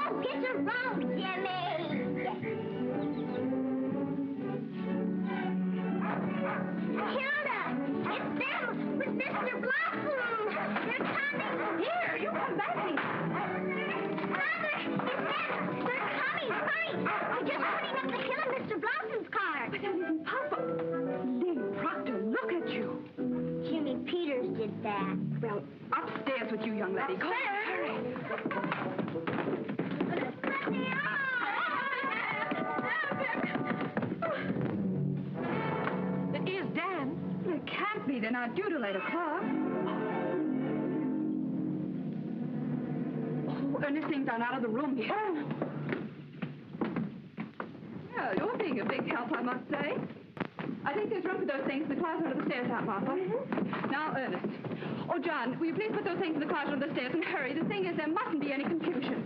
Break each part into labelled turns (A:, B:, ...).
A: Oh, get your rope, Jimmy. Hilda, it's them with Mr. Blossom. They're coming. Here, you come back here. Mother, it's them. They're coming. Hurry. They're just running up the hill in Mr. Blossom's car.
B: But that isn't Papa. Lee Proctor, look at you.
A: Jimmy Peters did that.
B: Well, upstairs with you, young lady. Go on, hurry.
A: Let me out.
B: It is Dan. It can't be. They're not due till 8 o'clock. Oh, Ernest thinks I'm out of the room here. Oh. Well, you're being a big help, I must say. I think there's room for those things in the closet under the stairs, Aunt Martha. Now, Ernest. Oh, John, will you please put those things in the closet under the stairs and hurry? The thing is, there mustn't be any confusion.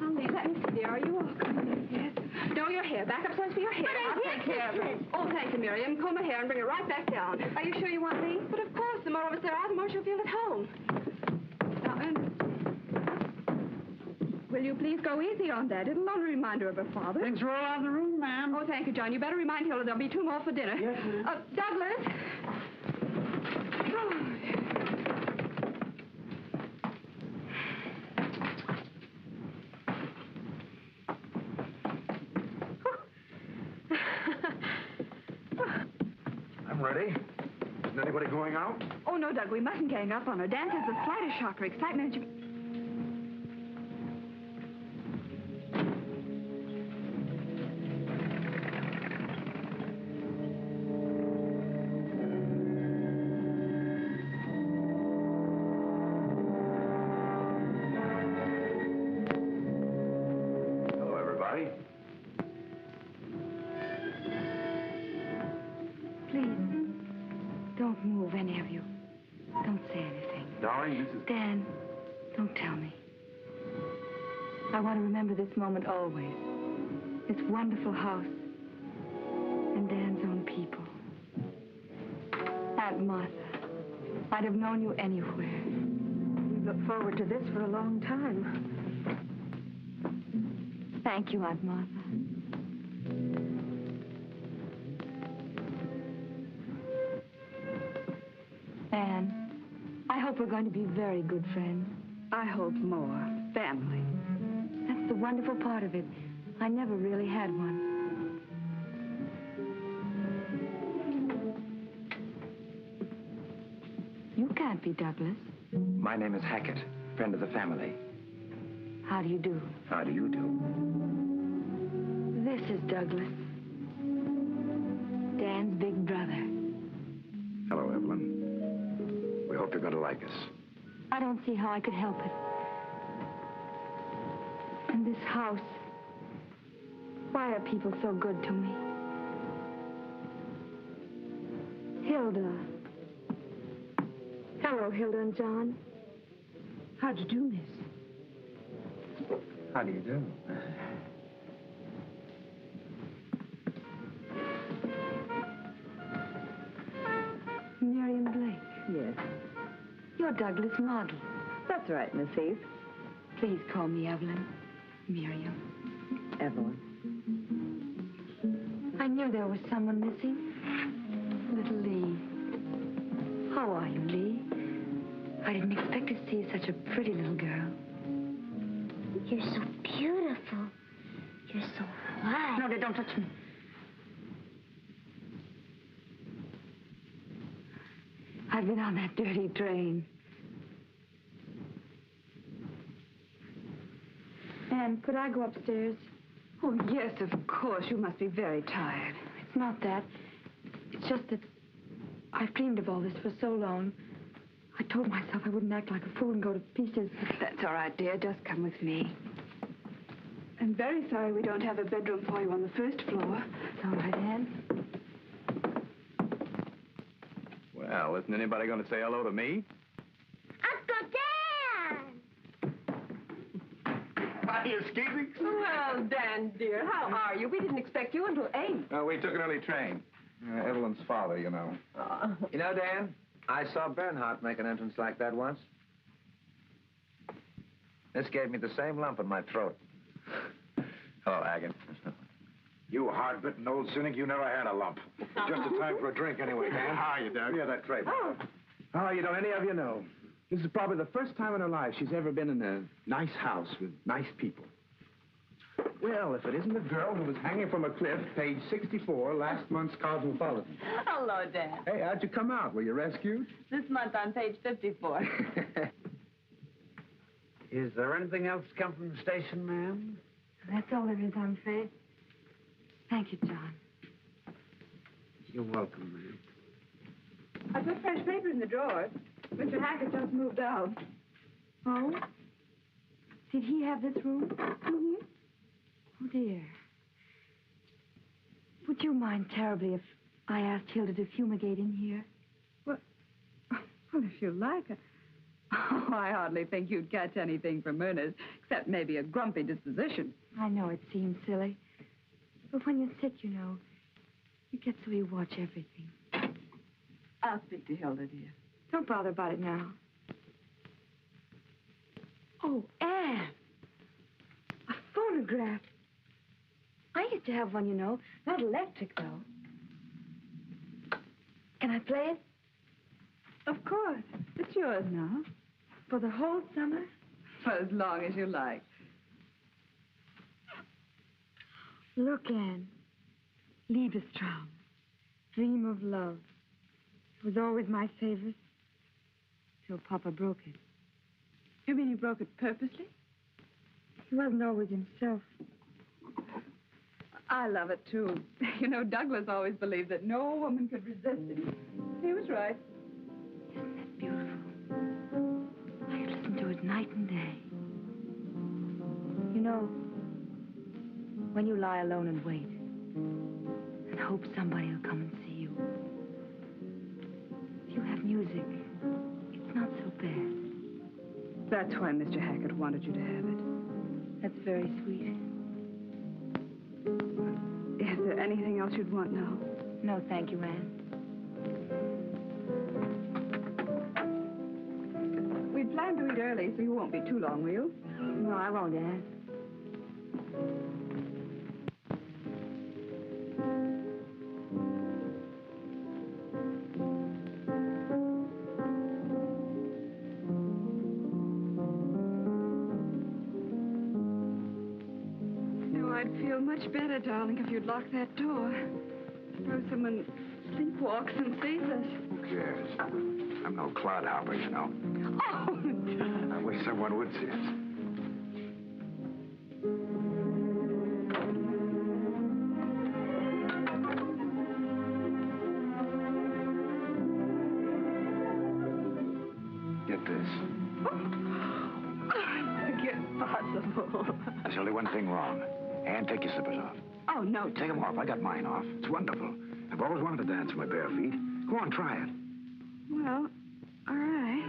B: Aline, let me see, dear. Are you all coming? Yes. No, your hair. Back upstairs for your hair.
A: But
B: I'll take care of it. Oh, thank you, Miriam. Comb her hair and bring her right back down. Are you sure you want me? But of course, the more of us there are, the more she'll feel at home. Now, Ernest. Will you please go easy on that? It'll only remind her of her father.
C: Things are all out of the room, ma'am.
B: Oh, thank you, John. You better remind Hilda there'll be 2 more for dinner.
C: Yes, ma'am.
B: Douglas.
D: I'm ready. Isn't anybody going out?
B: Oh, no, Doug, we mustn't gang up on her. Dan has the slightest shock or excitement.
D: Hello, everybody.
B: Please, don't move, any of you. Don't say anything.
D: Darling, this is...
B: Dan, don't tell me. I want to remember this moment always. This wonderful house. And Dan's own people. Aunt Martha, I'd have known you anywhere. We've looked forward to this for a long time. Thank you, Aunt Martha. Anne, I hope we're going to be very good friends. I hope more. Family. That's the wonderful part of it. I never really had one. You can't be Douglas.
D: My name is Hackett, friend of the family.
B: How do you do?
D: How do you do?
B: This is Douglas. Dan's big brother.
D: Hello, Evelyn. We hope you're going to like us.
B: I don't see how I could help it. And this house. Why are people so good to me? Hilda. Hello, Hilda and John. How'd you do, miss?
D: How do you do?
B: Miriam Blake.
E: Yes,
B: You're Douglas Model.
E: that's right, Miss Heath.
B: Please call me Evelyn. Miriam.
E: Evelyn.
B: I knew there was someone missing. Little Lee. How are you, Lee? I didn't expect to see such a pretty little girl.
A: You're so beautiful. You're so white.
B: No, don't touch me. I've been on that dirty train. Anne, could I go upstairs? Oh, yes, of course. You must be very tired. It's not that. It's just that I've dreamed of all this for so long. I told myself I wouldn't act like a fool and go to pieces. That's all right, dear. Just come with me. I'm very sorry we don't have a bedroom for you on the first floor. It's all right, Anne.
D: Well, isn't anybody going to say hello to me?
A: Uncle Dan!
D: Are you escaping?
E: Well, Dan, dear, how are you? We didn't expect you until 8.
D: We took an early train. Evelyn's father, you know.
F: You know, Dan, I saw Bernhardt make an entrance like that once. This gave me the same lump in my throat.
D: Hello, Haggard. You hard-bitten old cynic, you never had a lump. Just a time for a drink anyway, Dan. How are you, Doug? Yeah, that tray.
C: Oh, you don't any of you know. This is probably the first time in her life she's ever been in a nice house with nice people. Well, if it isn't the girl who was hanging from a cliff, page 64, last month's Cosmopolitan.
E: Hello, Dad.
C: Hey, how'd you come out? Were you rescued?
E: This month on page 54.
F: Is there anything else come from the station, ma'am?
B: That's all there is, I'm afraid. Thank you, John.
F: You're welcome, ma'am.
B: I put fresh paper in the drawer. Mr. Hackett just moved out. Oh? Did he have this room? Mm-hmm. Oh, dear. Would you mind terribly if I asked Hilda to fumigate in here?
G: Well, if you like. Oh, I hardly think you'd catch anything from Ernest, except maybe a grumpy disposition.
B: I know it seems silly. But when you're sick, you know, you get so you watch everything.
G: I'll speak to Hilda, dear.
B: Don't bother about it now. Oh, Anne. A phonograph. I used to have one, you know. Not electric, though. Can I play it?
G: Of course. It's yours now.
B: For the whole summer?
G: For as long as you like.
B: Look, Anne. Liebestraum. Dream of love. It was always my favorite. Till Papa broke it.
G: You mean he broke it purposely?
B: He wasn't always himself.
G: I love it, too. You know, Douglas always believed that no woman could resist him. He was right.
B: Isn't that beautiful? I could listen to it night and day. You know, when you lie alone and wait, and hope somebody will come and see you, if you have music, it's not so bad.
G: That's why Mr. Hackett wanted you to have it.
B: That's very sweet.
G: Is there anything else you'd want now?
B: No, thank you, Anne.
G: We planned to eat early, so you won't be too long, will you?
B: No, I won't, Anne.
G: Much better, darling, if you'd lock that door. Suppose someone sleepwalks and sees us.
D: Who cares? I'm no clodhopper, you know.
G: Oh, John.
D: I wish someone would see us. Get this.
G: Impossible.
D: There's only one thing wrong. Anne, take your slippers off.
G: Oh, no.
D: Take them off. I got mine off. It's wonderful. I've always wanted to dance with my bare feet. Go on, try it.
G: Well, all right.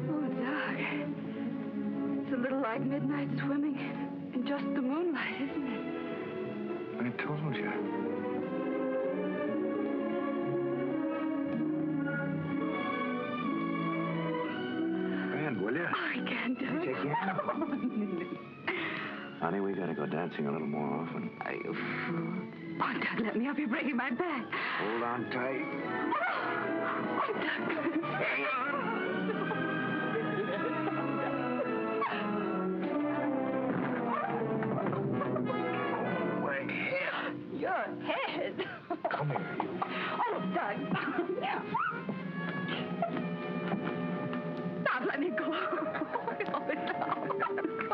G: Oh, Doug. It's a little like midnight swimming in just the moonlight, isn't it?
D: I told you. Will you?
G: Oh, I can't do it.
D: Take your hand. Honey, we gotta go dancing a little more often.
G: Are you fool? Oh, Doug, let me up. You're breaking my back.
D: Hold on tight.
G: Oh, Doug.
D: Hang on. My head.
G: Your head.
D: Come here, you.
G: Oh, Doug. Stop, let me go. Oh, no.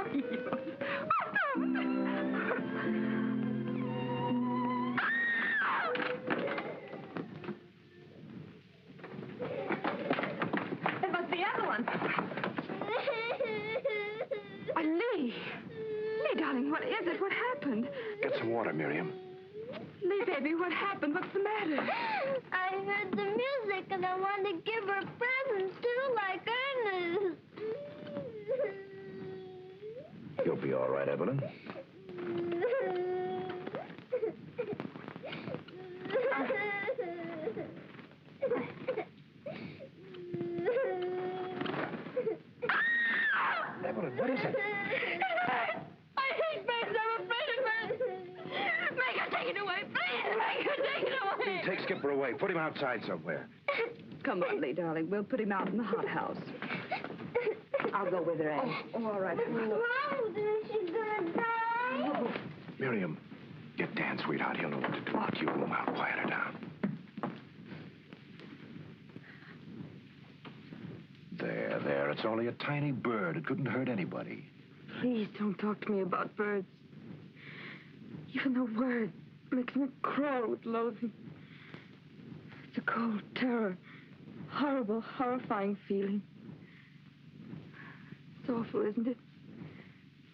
G: Please. It must be Evelyn. Lee, darling, what is it? What happened?
D: Get some water, Miriam.
G: Lee, baby, what happened? What's the matter?
A: I heard the music and I wanted to give her presents too, like Ernest.
D: You'll be all right, Evelyn.
B: Please, Edgar, take it away.
D: Take Skipper away. Put him outside somewhere.
G: Come on, Lee, darling. We'll put him out in the hothouse.
E: I'll go with her, Anne.
G: Oh, all right.
A: Mom, she's gonna die.
D: Miriam, get Dan, sweetheart. He'll know what to do. I'll keep room out. Quiet her down. There. It's only a tiny bird. It couldn't hurt anybody.
B: Please don't talk to me about birds. Even the word makes me crawl with loathing. It's a cold terror. Horrible, horrifying feeling. It's awful, isn't it?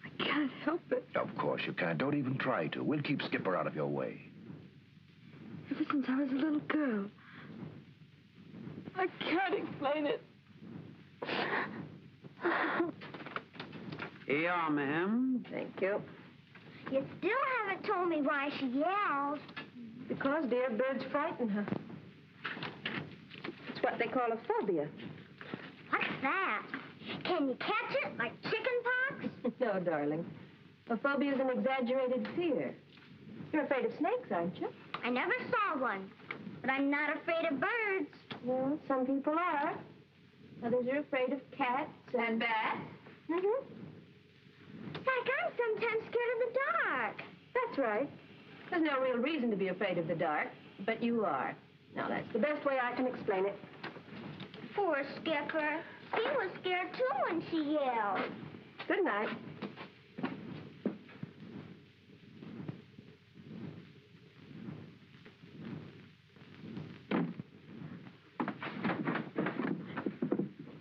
B: I can't help it.
D: Of course you can't. Don't even try to. We'll keep Skipper out of your way.
B: Ever since I was a little girl. I can't explain it.
F: Here you are, ma'am.
E: Thank you.
A: You still haven't told me why she yells.
E: Because, dear, birds frighten her. It's what they call a phobia.
A: What's that? Can you catch it like chickenpox?
E: No, darling. A phobia is an exaggerated fear. You're afraid of snakes, aren't you?
A: I never saw one, but I'm not afraid of birds.
E: Well, some people are. Others are afraid of cats and bats. Mm-hmm.
A: Like I'm sometimes scared of the dark.
E: That's right. There's no real reason to be afraid of the dark, but you are. Now, that's the best way I can explain it.
A: Poor Skipper. He was scared too when she yelled.
E: Good night.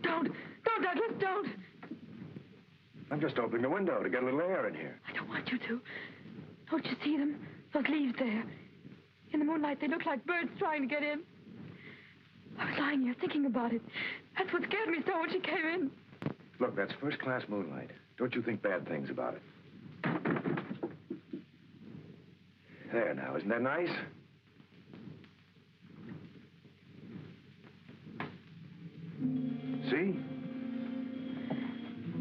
B: Don't, Douglas, don't.
D: I'm just opening the window to get a little air in here.
B: I don't want you to. Don't you see them? Those leaves there. In the moonlight, they look like birds trying to get in. I was lying here thinking about it. That's what scared me so when she came in.
D: Look, that's first-class moonlight. Don't you think bad things about it. There now, isn't that nice? See?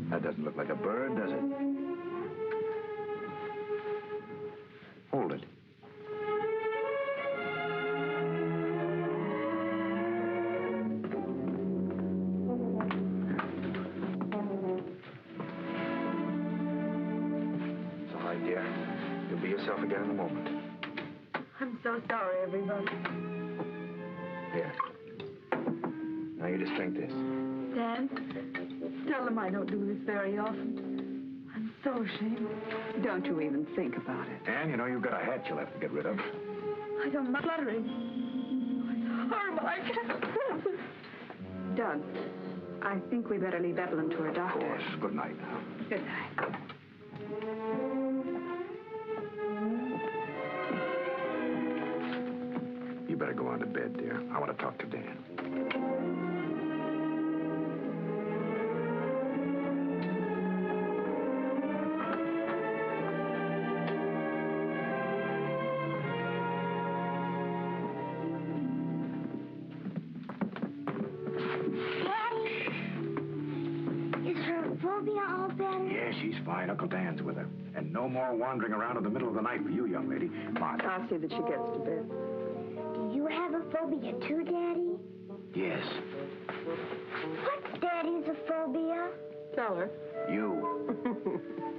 D: That doesn't look like a bird, does it? Hold it. It's all right, dear. You'll be yourself again in a moment.
B: I'm so sorry, everybody.
D: Here. Now you just drink this.
B: Dan, tell them I don't do this very often. I'm so ashamed.
G: Don't you even think about it.
D: Anne, you know you've got a hat you'll have to get rid of.
B: I don't mind fluttering. It's horrible. I can't.
G: Doug, I think we better leave Evelyn to her
D: Of
G: doctor.
D: course. Good night now.
G: Good night.
D: You better go on to bed, dear. I want to talk to Dan. She's fine. Uncle Dan's with her. And no more wandering around in the middle of the night for you, young lady. Come on.
E: I'll see that she gets to bed.
A: Do you have a phobia too, Daddy?
D: Yes.
A: What's Daddy's a phobia?
E: Tell her.
D: You.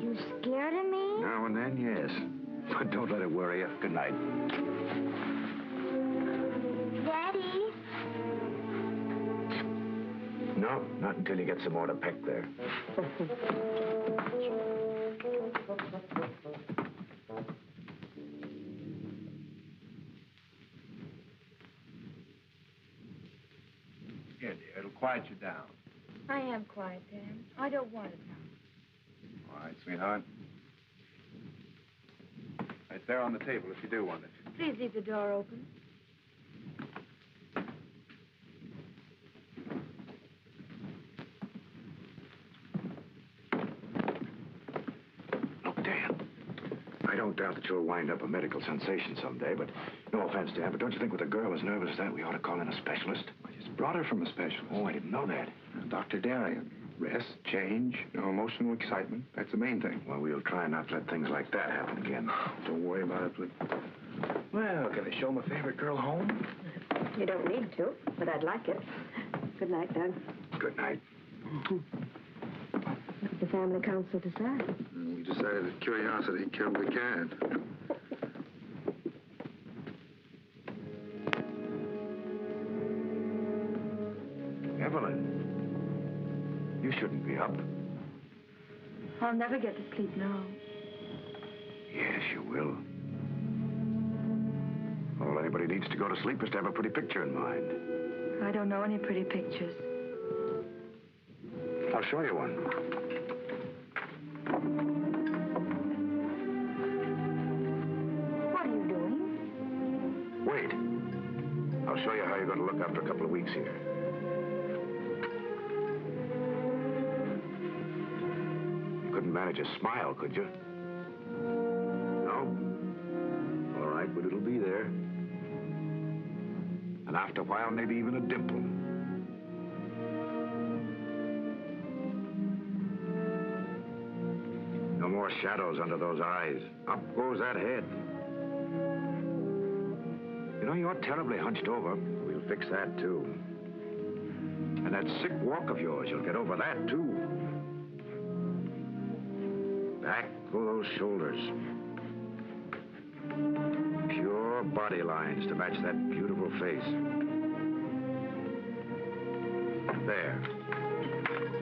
A: You scared of me?
D: Now and then, yes. But don't let it worry you. Good night.
A: Daddy?
D: No, not until you get some more to peck there.
C: Here, dear, it'll quiet you down.
B: I am quiet, Dan. I don't want it now.
C: All right, sweetheart. Right there on the table if you do want it.
B: Please leave the door open.
D: Look, Dan. I don't doubt that you'll wind up a medical sensation someday, but no offense, Dan, but don't you think with a girl as nervous as that, we ought to call in a specialist?
C: I just brought her from a specialist.
D: Oh, I didn't know that.
C: Dr. Darien. Rest, change, no emotional excitement. That's the main thing.
D: Well, we'll try not to let things like that happen again.
C: Don't worry about it, please. Well, can I show my favorite girl home?
E: You don't need to, but I'd like it. Good night, Doug.
D: Good night.
E: What did the family council decide?
H: We decided that curiosity killed the cat.
D: Evelyn, you shouldn't be up.
B: I'll never get to sleep now.
D: Yes, you will. All anybody needs to go to sleep is to have a pretty picture in mind.
B: I don't know any pretty pictures.
D: I'll show you one.
B: What are you doing?
D: Wait. I'll show you how you're going to look after a couple of weeks here. You couldn't manage a smile, could you? No? All right, but it'll be there. And after a while, maybe even a dimple. No more shadows under those eyes. Up goes that head. You know, you're terribly hunched over. We'll fix that, too. And that sick walk of yours, you'll get over that, too. Back go those shoulders. Pure body lines to match that beautiful face. There.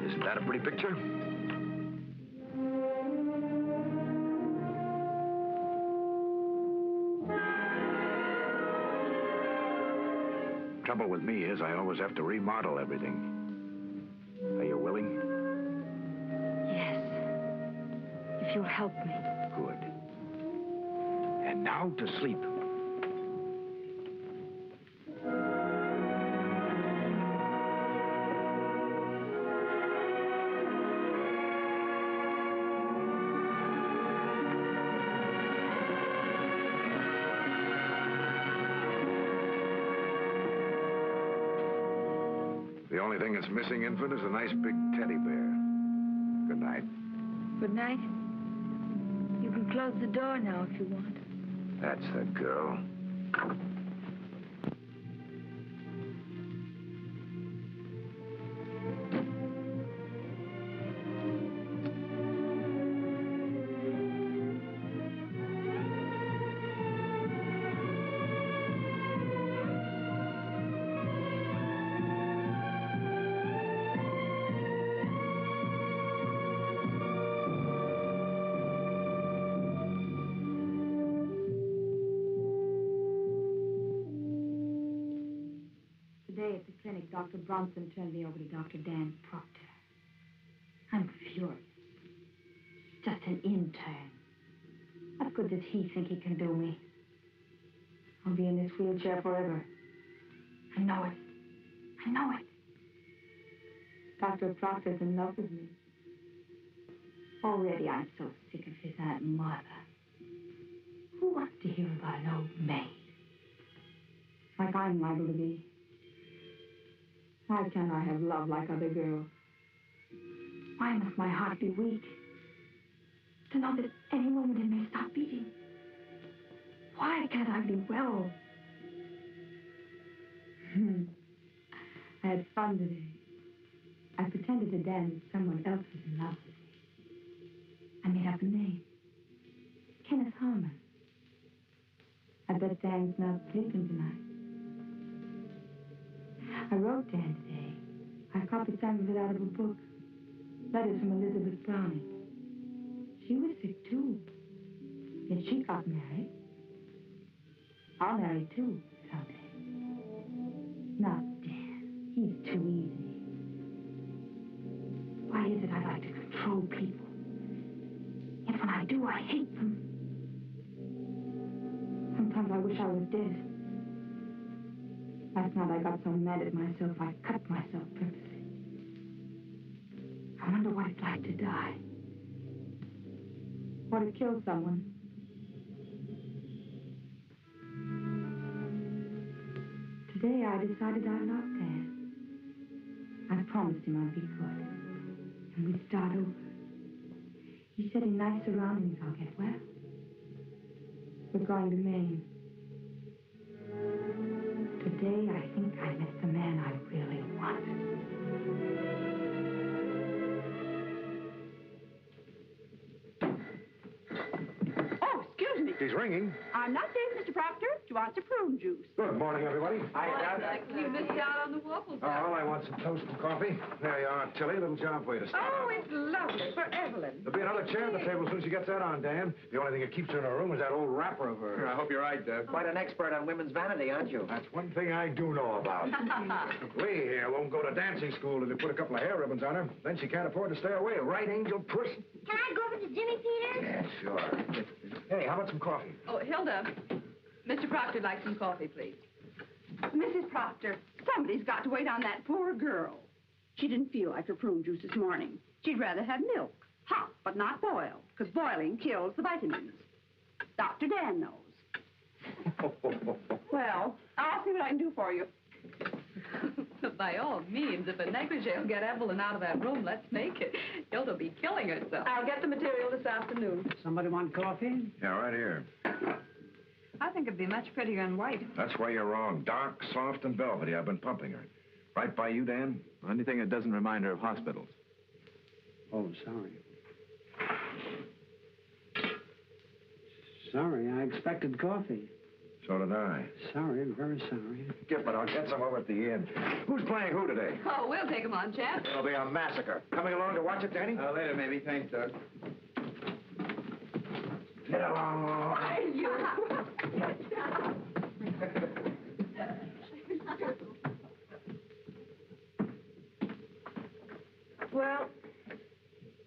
D: Isn't that a pretty picture? Trouble with me is I always have to remodel everything. Are you willing?
B: Yes. If you'll help me.
D: Good. And now to sleep. The only thing that's missing, Infant, is a nice big teddy bear. Good night.
B: Good night. You can close the door now if you want.
D: That's the girl.
B: Today at the clinic, Dr. Bronson turned me over to Dr. Dan Proctor. I'm furious. Just an intern. What good does he think he can do me? I'll be in this wheelchair forever. I know it. I know it. Dr. Proctor's in love with me. Already I'm so sick of his Aunt Martha. Who wants to hear about an old maid? Like I'm liable to be. Why can't I have love like other girls? Why must my heart be weak? To know that any moment it may stop beating. Why can't I be well? I had fun today. I pretended to Dan that someone else was in love with me. I made up a name. Kenneth Hannemann. I bet Dan's not sleeping tonight. I wrote Dan today. I copied some of it out of a book. Letters from Elizabeth Browning. She was sick, too. Yet she got married. I'll marry, too, someday. Not Dan. He's too easy. Why is it I like to control people? Yet when I do, I hate them. Sometimes I wish I was dead. Last night I got so mad at myself, I cut myself purposely. I wonder what it's like to die. Or to kill someone. Today I decided I loved Dan. I promised him I'd be good. And we'd start over. He said in nice surroundings I'll get well. We're going to Maine. I met the man I really want.
G: Oh, excuse me.
D: He's ringing.
G: I'm not Dave, Mr. Proctor. Do you want some prune juice?
D: Good morning, everybody.
G: You missed out on the waffles.
D: Oh, I want some toast and coffee. There you are, Tilly. A little job for you to start.
G: Oh, it's lovely for Evelyn.
D: There'll be another chair at the table as soon as she gets that on, Dan. The only thing that keeps her in her room is that old wrapper of hers.
C: I hope you're right, Deb.
F: Quite an expert on women's vanity, aren't you?
D: That's one thing I do know about. Lee here won't go to dancing school if you put a couple of hair ribbons on her. Then she can't afford to stay away. Right, Angel Puss?
A: Can I go over to Jimmy Peters?
D: Yeah, sure. Hey, how about some coffee?
G: Oh, Hilda, Mr. Proctor'd like some coffee, please. Mrs. Proctor, somebody's got to wait on that poor girl. She didn't feel like her prune juice this morning. She'd rather have milk, hot, but not boiled, because boiling kills the vitamins. Dr. Dan knows. Well, I'll see what I can do for you. By all means, if a negligee will get Evelyn out of that room, let's make it. Hilda will be killing herself.
E: I'll get the material this afternoon.
I: Somebody want coffee?
D: Yeah, right here.
B: I think it'd be much prettier in white.
D: That's why you're wrong. Dark, soft, and velvety. I've been pumping her. Right by you, Dan?
C: Anything that doesn't remind her of hospitals.
I: Oh, sorry. Sorry, I expected coffee.
D: So did I.
I: Sorry, I'm very sorry.
D: Skip it. I'll get some over at the inn. Who's playing who today?
G: Oh, we'll take him on, champ.
D: It'll be a massacre. Coming along to watch it, Danny?
C: Later, maybe. Thanks, Doug.
D: Get along.
G: You.
A: Well,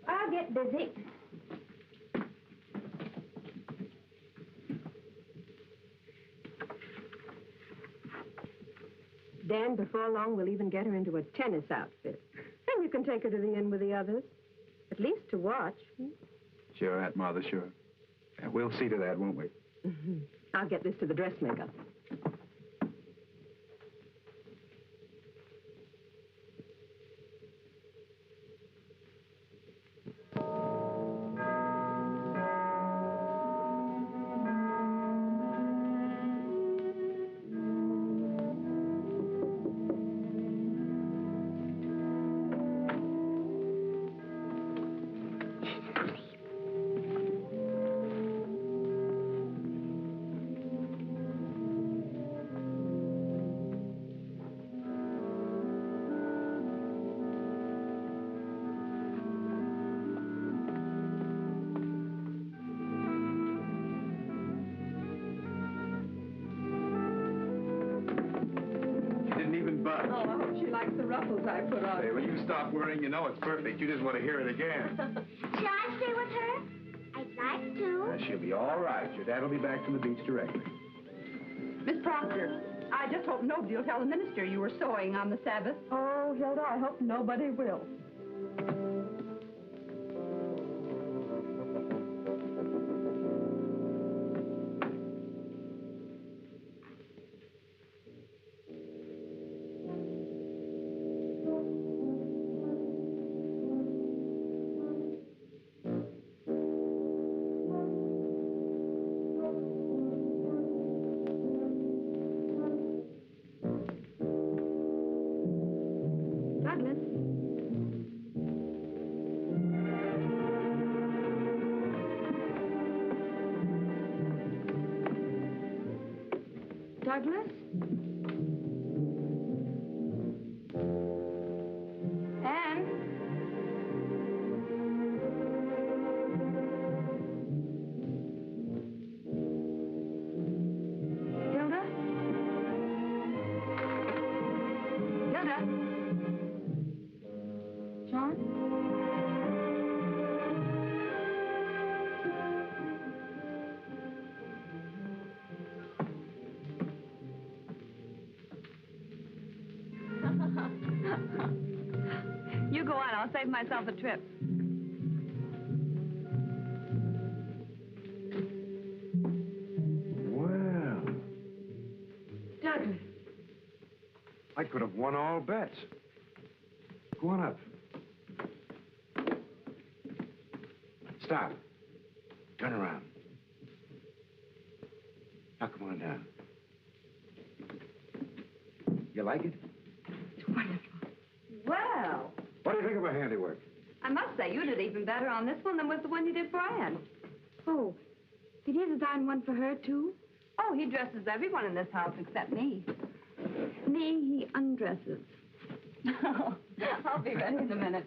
A: I'll get busy.
E: Dan, before long, we'll even get her into a tennis outfit. And you can take her to the inn with the others. At least to watch.
C: Sure, Aunt Martha, sure. Yeah, we'll see to that, won't we?
E: Mm-hmm. I'll get this to the dressmaker.
G: Oh, I hope she likes the ruffles I put on.
C: Hey, when you stop worrying, you know it's perfect. You just want to hear it again.
A: Shall I stay with her? I'd like to.
C: She'll be all right. Your dad will be back from the beach directly.
G: Miss Proctor, I just hope nobody will tell the minister you were sewing on the Sabbath.
E: Oh, Hilda, I hope nobody will.
B: Douglas. Douglas? Anne? Hilda? Hilda? John? You go on. I'll save myself a trip.
D: Well,
B: Douglas.
D: I could have won all bets. Go on up. Stop. Turn around. Now come on down. You like it?
B: It's wonderful.
E: Well,
D: What do you think of her handiwork?
B: I must say, you did even better on this one than with the one you did for Anne. Oh, did he design one for her, too? Oh, he dresses everyone in this house except me. Me, he undresses. I'll be ready in a minute.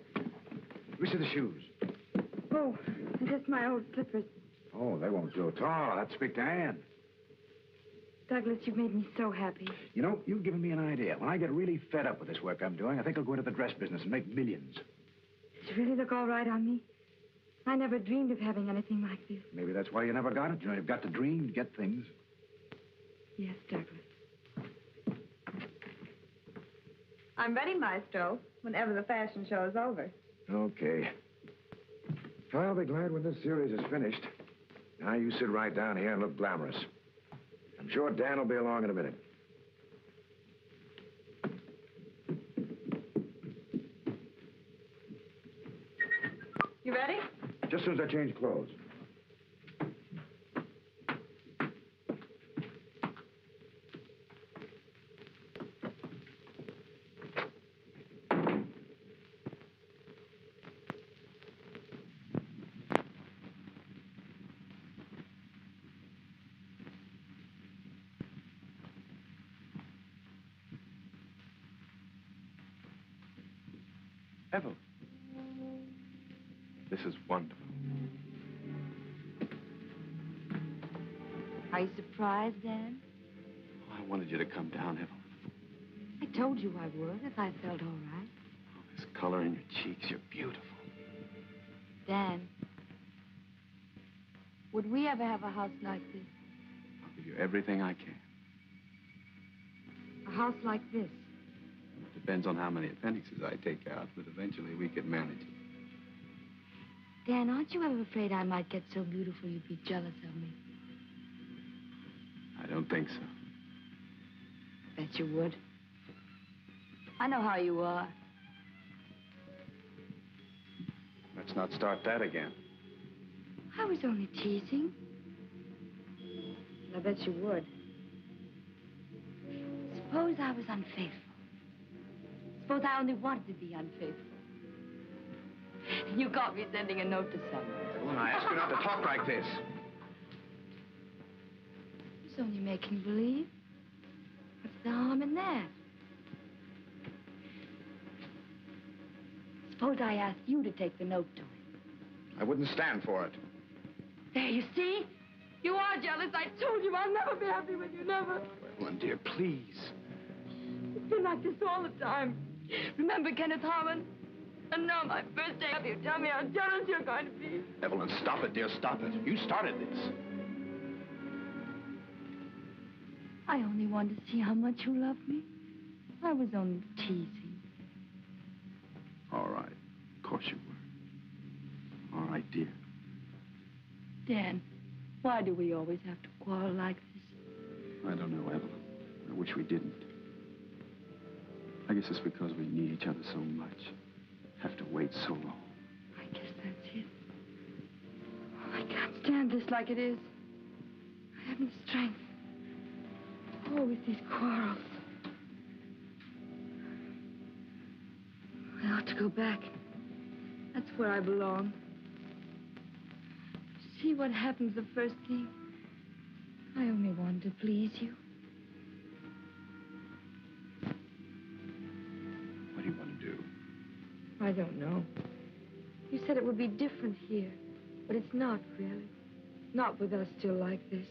D: Let me see the shoes.
B: Oh, they're just my old slippers.
D: Oh, they won't do at all. I'd speak to Anne.
B: Douglas, you've made me so happy.
D: You know, you've given me an idea. When I get really fed up with this work I'm doing, I think I'll go into the dress business and make millions.
B: Does it really look all right on me? I never dreamed of having anything like this.
D: Maybe that's why you never got it. You know, you've got to dream to get things.
B: Yes, Douglas. I'm ready, Maestro, whenever the fashion show is over.
D: Okay. I'll be glad when this series is finished. Now you sit right down here and look glamorous. I'm sure Dan will be along in a minute.
B: You ready?
D: Just as soon as I change clothes.
C: Evelyn. This is wonderful.
B: Are you surprised, Dan?
C: Oh, I wanted you to come down, Evelyn.
B: I told you I would if I felt all right.
C: Oh, this color in your cheeks, you're beautiful.
B: Dan, would we ever have a house like this?
C: I'll give you everything I can.
B: A house like this?
C: Depends on how many appendixes I take out, but eventually we could manage it.
B: Dan, aren't you ever afraid I might get so beautiful you'd be jealous of me?
C: I don't think so.
B: Bet you would. I know how you are.
C: Let's not start that again.
B: I was only teasing. I bet you would. Suppose I was unfaithful. Suppose I only wanted to be unfaithful. You caught me sending a note to someone.
C: Well, I asked you not to talk like this.
B: It's only making believe. What's the harm in that? Suppose I asked you to take the note to him.
C: I wouldn't stand for it.
B: There, you see? You are jealous. I told you I'll never be happy with you, never.
C: Evelyn, dear, please.
B: It's been like this all the time. Remember Kenneth Harmon? And now my first day up, you tell me how jealous you're going to be.
C: Evelyn, stop it, dear, stop it. You started this.
B: I only wanted to see how much you love me. I was only teasing.
C: All right. Of course you were. All right, dear.
B: Dan, why do we always have to quarrel like this?
C: I don't know, Evelyn. I wish we didn't. I guess it's because we need each other so much. Have to wait so long.
B: I guess that's it. I can't stand this like it is. I haven't the strength. Always these quarrels. I ought to go back. That's where I belong. See what happens the first thing. I only wanted to please you.
C: What do you want to do?
B: I don't know. You said it would be different here, but it's not really. Not with us still like this.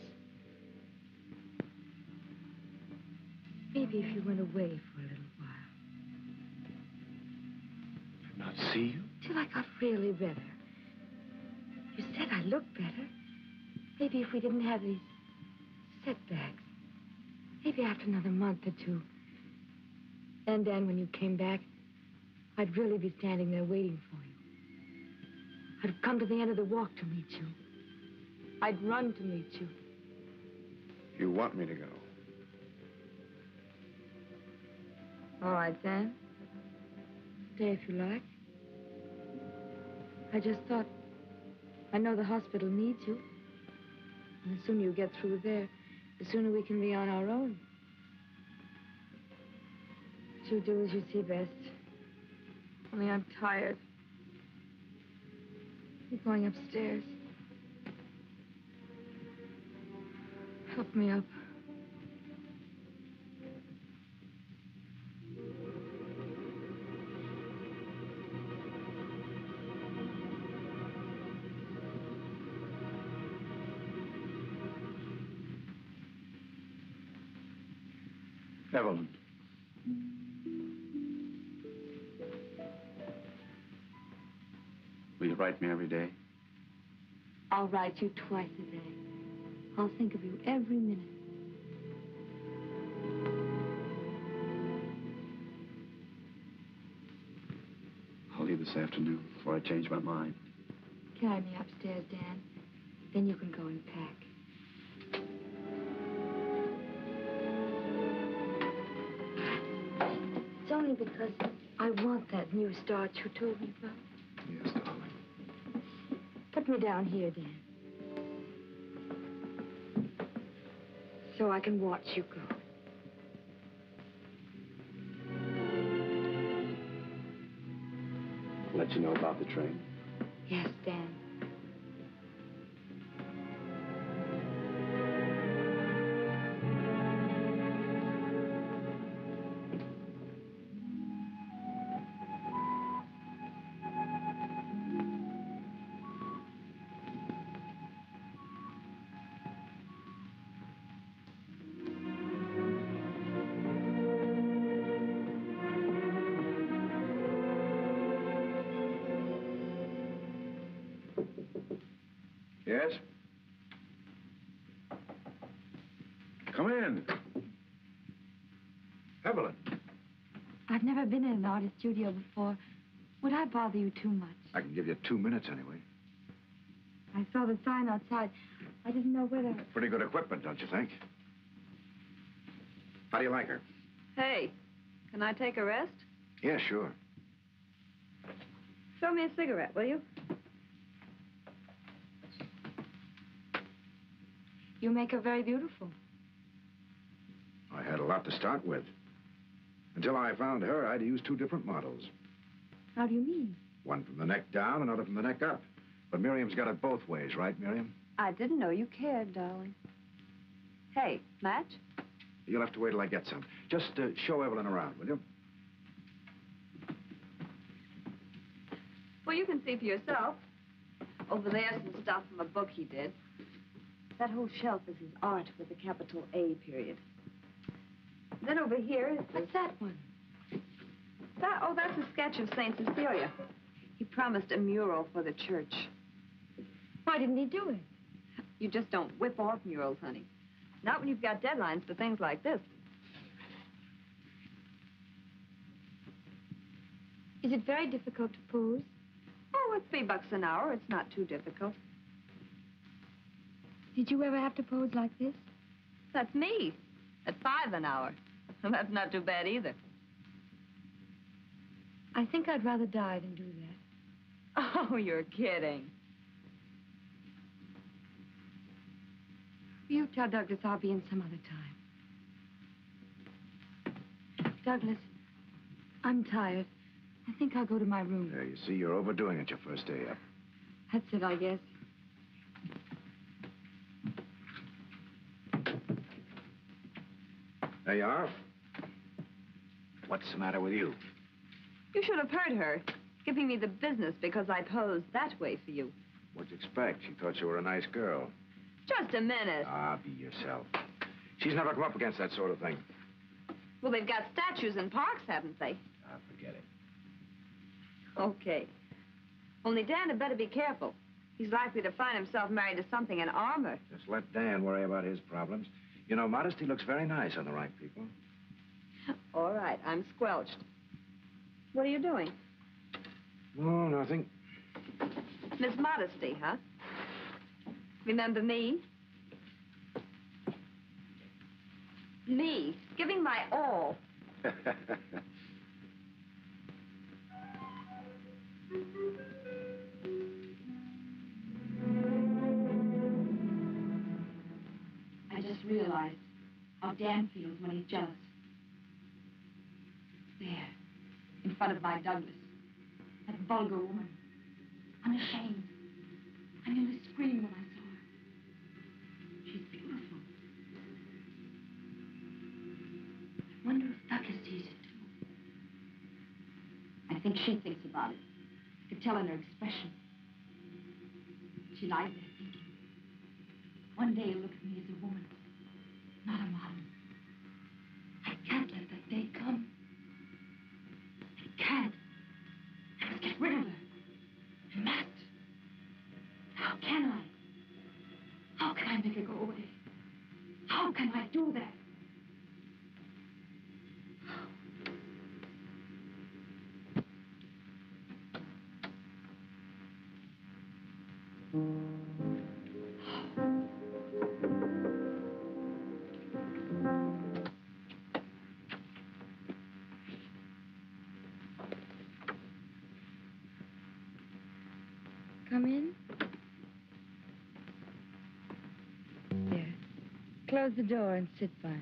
B: Maybe if you went away for a little while.
C: Not see you?
B: Till I got really better. You said I looked better. Maybe if we didn't have these setbacks. Maybe after another month or two. And then when you came back, I'd really be standing there waiting for you. I'd have come to the end of the walk to meet you. I'd run to meet you.
C: You want me to go?
B: All right, then. Stay if you like. I just thought, I know the hospital needs you. And the sooner you get through there, the sooner we can be on our own. You do as you see best. Only I'm tired. We're going upstairs. Help me up.
C: Evelyn. Will you write me every day?
B: I'll write you twice a day. I'll think of you every minute.
C: I'll leave this afternoon before I change my mind.
B: Carry me upstairs, Dan. Then you can go and pack. It's only because I want that new start you told me about.
C: Yes, darling.
B: Put me down here, Dan. So I can watch you go.
C: Let you know about the train.
B: Yes, Dan.
D: Yes? Come in. Evelyn.
B: I've never been in an artist studio before. Would I bother you too much?
D: I can give you 2 minutes anyway.
B: I saw the sign outside. I didn't know whether...
D: Pretty good equipment, don't you think? How do you like her?
E: Hey, can I take a rest?
D: Yeah, sure.
E: Throw me a cigarette, will you?
B: You make her very beautiful.
D: I had a lot to start with. Until I found her, I'd used 2 different models.
B: How do you mean?
D: One from the neck down, another from the neck up. But Miriam's got it both ways, right, Miriam?
E: I didn't know you cared, darling. Hey, match?
D: You'll have to wait till I get some. Just show Evelyn around, will you?
E: Well, you can see for yourself. Over there's some stuff from a book he did. That whole shelf is his art with a capital A period. Then over here is
B: What's that one?
E: that's a sketch of St. Cecilia. He promised a mural for the church.
B: Why didn't he do it?
E: You just don't whip off murals, honey. Not when you've got deadlines for things like this.
B: Is it very difficult to pose?
E: Oh, it's $3 an hour. It's not too difficult.
B: Did you ever have to pose like this?
E: That's me. At $5 an hour. That's not too bad either.
B: I think I'd rather die than do that.
E: Oh, you're kidding.
B: You tell Douglas I'll be in some other time. Douglas, I'm tired. I think I'll go to my room.
D: There, you see, you're overdoing it your first day up.
B: That's it, I guess.
D: There you are. What's the matter with you?
E: You should have heard her, giving me the business because I posed that way for you.
D: What'd you expect? She thought you were a nice girl.
E: Just a minute.
D: Ah, be yourself. She's never come up against that sort of thing.
E: Well, they've got statues in parks, haven't they?
D: Ah, forget it.
E: Okay. Only Dan had better be careful. He's likely to find himself married to something in armor.
D: Just let Dan worry about his problems. You know, modesty looks very nice on the right people.
E: All right, I'm squelched. What are you doing?
D: Oh, nothing.
E: Miss Modesty, huh? Remember me? Me, giving my all.
B: I just realized how Dan feels when he's jealous. there, in front of my Douglas. That vulgar woman. Unashamed. I nearly screamed when I saw her. She's beautiful. I wonder if Douglas sees it, too. I think she thinks about it. I could tell in her expression. She lies there thinking. One day he'll look at me as a woman, not a modern. I can't let that day come. I can't. I must get rid of her. I must. How can I? How can I make her go away? How can I do that?
J: Come in. There. Close the door and sit by me.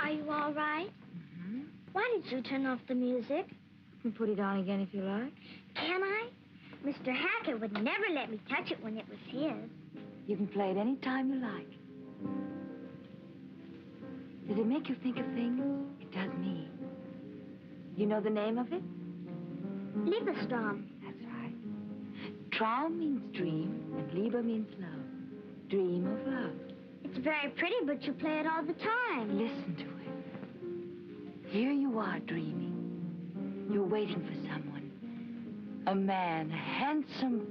A: Are you all right?
J: Mm-hmm.
A: Why did you turn off the music?
J: You can put it on again if you like.
A: Can I? Mr. Hacker would never let me touch it when it was his.
J: You can play it any time you like. Does it make you think of things? It does me. You know the name of it?
A: Liebestrom.
J: That's right. Traum means dream, and Liebe means love. Dream of love.
A: It's very pretty, but you play it all the time.
J: Listen to it. Here you are dreaming. You're waiting for someone. A man, a handsome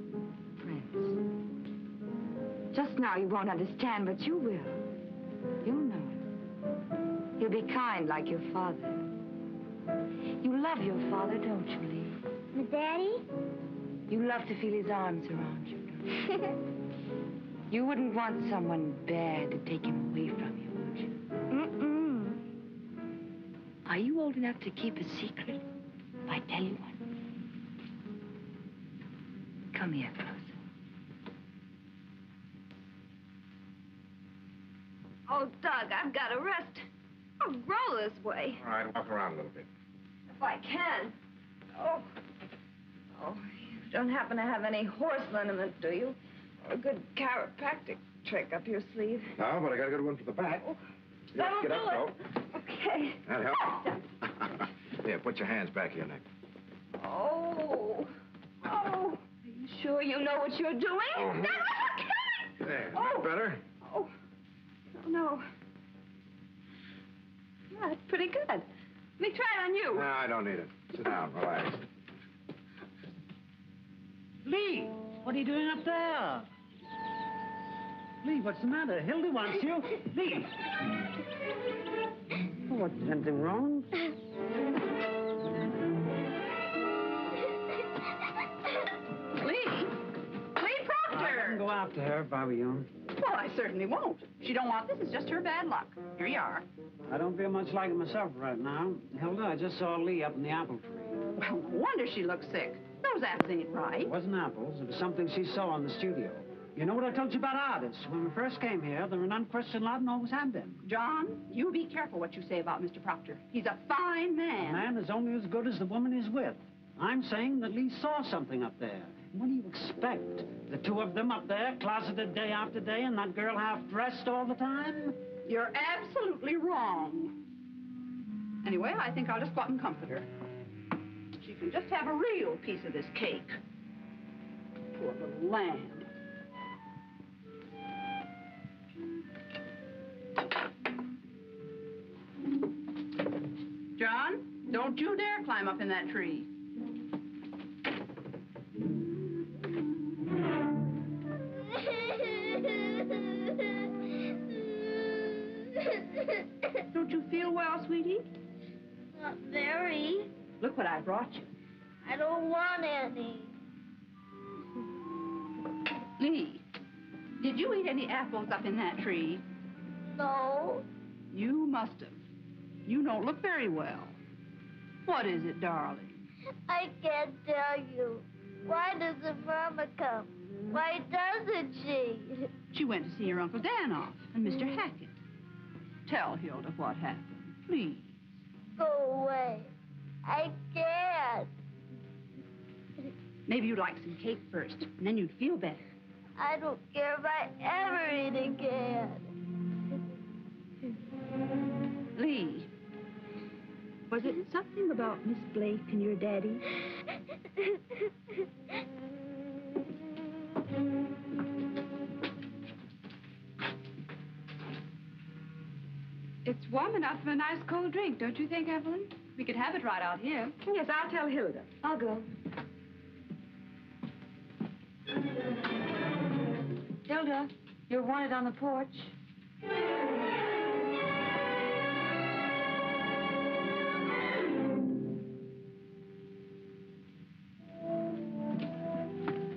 J: prince. Just now you won't understand, but you will. You'll know him. He'll be kind like your father. You love your father, don't you, Lee?
A: My daddy?
J: You love to feel his arms around you, don't you? You wouldn't want someone bad to take him away from you, would you?
A: Mm-mm.
J: Are you old enough to keep a secret if I tell you one? Come here closer.
E: Oh, Doug, I've got to rest. I'll grow this way.
D: All right, walk around a little bit.
E: If I can. Oh, you don't happen to have any horse liniment, do you? Or a good chiropractic trick up your sleeve?
D: No, but I got a good one for the back.
E: Oh,
D: Yeah,
E: that'll
D: get
E: do
D: up,
E: it. Okay.
D: That helps. Here, put your hands back of your neck.
E: Oh. Are you sure you know what you're doing?
D: Mhm.
E: That was okay.
D: There, that better?
E: Oh, no. Yeah, that's pretty good. Let me try it on you.
D: No, I don't need it. Sit down, relax.
I: Lee, what are you doing up there? Lee, what's the matter? Hilda wants you. Lee. Oh, what, anything wrong?
G: Lee Proctor!
I: I wouldn't go after her if I were you.
G: Well, I certainly won't. She don't want this. It's just her bad luck. Here you are.
I: I don't feel much like it myself right now. Hilda, I just saw Lee up in the apple tree.
G: Well, no wonder she looks sick. Those apples ain't right.
I: It wasn't apples. It was something she saw in the studio. You know what I told you about artists? When we first came here, they're an unquestioned lot and always have been.
G: John, you be careful what you say about Mr. Proctor. He's a fine
I: A
G: man.
I: man is only as good as the woman he's with. I'm saying that Lee saw something up there. What do you expect? The two of them up there, closeted day after day, and that girl half-dressed all the time?
G: You're absolutely wrong. Anyway, I think I'll just go up and comfort her. She can just have a real piece of this cake. Poor little lamb. John, don't you dare climb up in that tree. Don't you feel well, sweetie?
A: Not very.
G: Look what I brought you.
A: I don't want any.
G: Lee, did you eat any apples up in that tree?
A: No.
G: You must have. You don't look very well. What is it, darling?
A: I can't tell you. Why doesn't Mama come? Why doesn't she?
G: She went to see your Uncle Dan off and Mr. Hackett. Tell Hilda what happened, please.
A: Go away. I can't.
G: Maybe you'd like some cake first, and then you'd feel better.
A: I don't care if I ever eat again.
G: Lee, was it something about Miss Blake and your daddy?
B: It's warm enough for a nice cold drink, don't you think, Evelyn? We could have it right out here.
E: Yes, I'll tell Hilda. I'll go.
J: Hilda, you're wanted on the porch.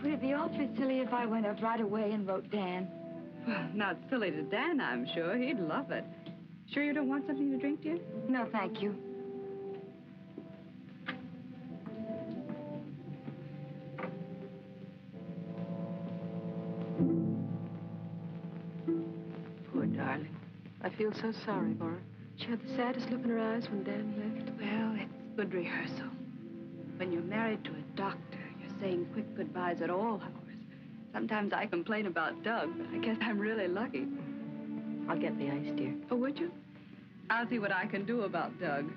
J: Would it be awfully silly if I went up right away and wrote Dan?
B: Well, not silly to Dan, I'm sure. He'd love it. Sure you don't want something to drink, dear?
J: No, thank you.
K: Poor darling. I feel so sorry for her. She had the saddest look in her eyes when Dan left.
B: Well, it's good rehearsal. When you're married to a doctor, you're saying quick goodbyes at all hours. Sometimes I complain about Doug, but I guess I'm really lucky.
K: I'll get the ice, dear.
B: Oh, would you? I'll see what I can do about Doug.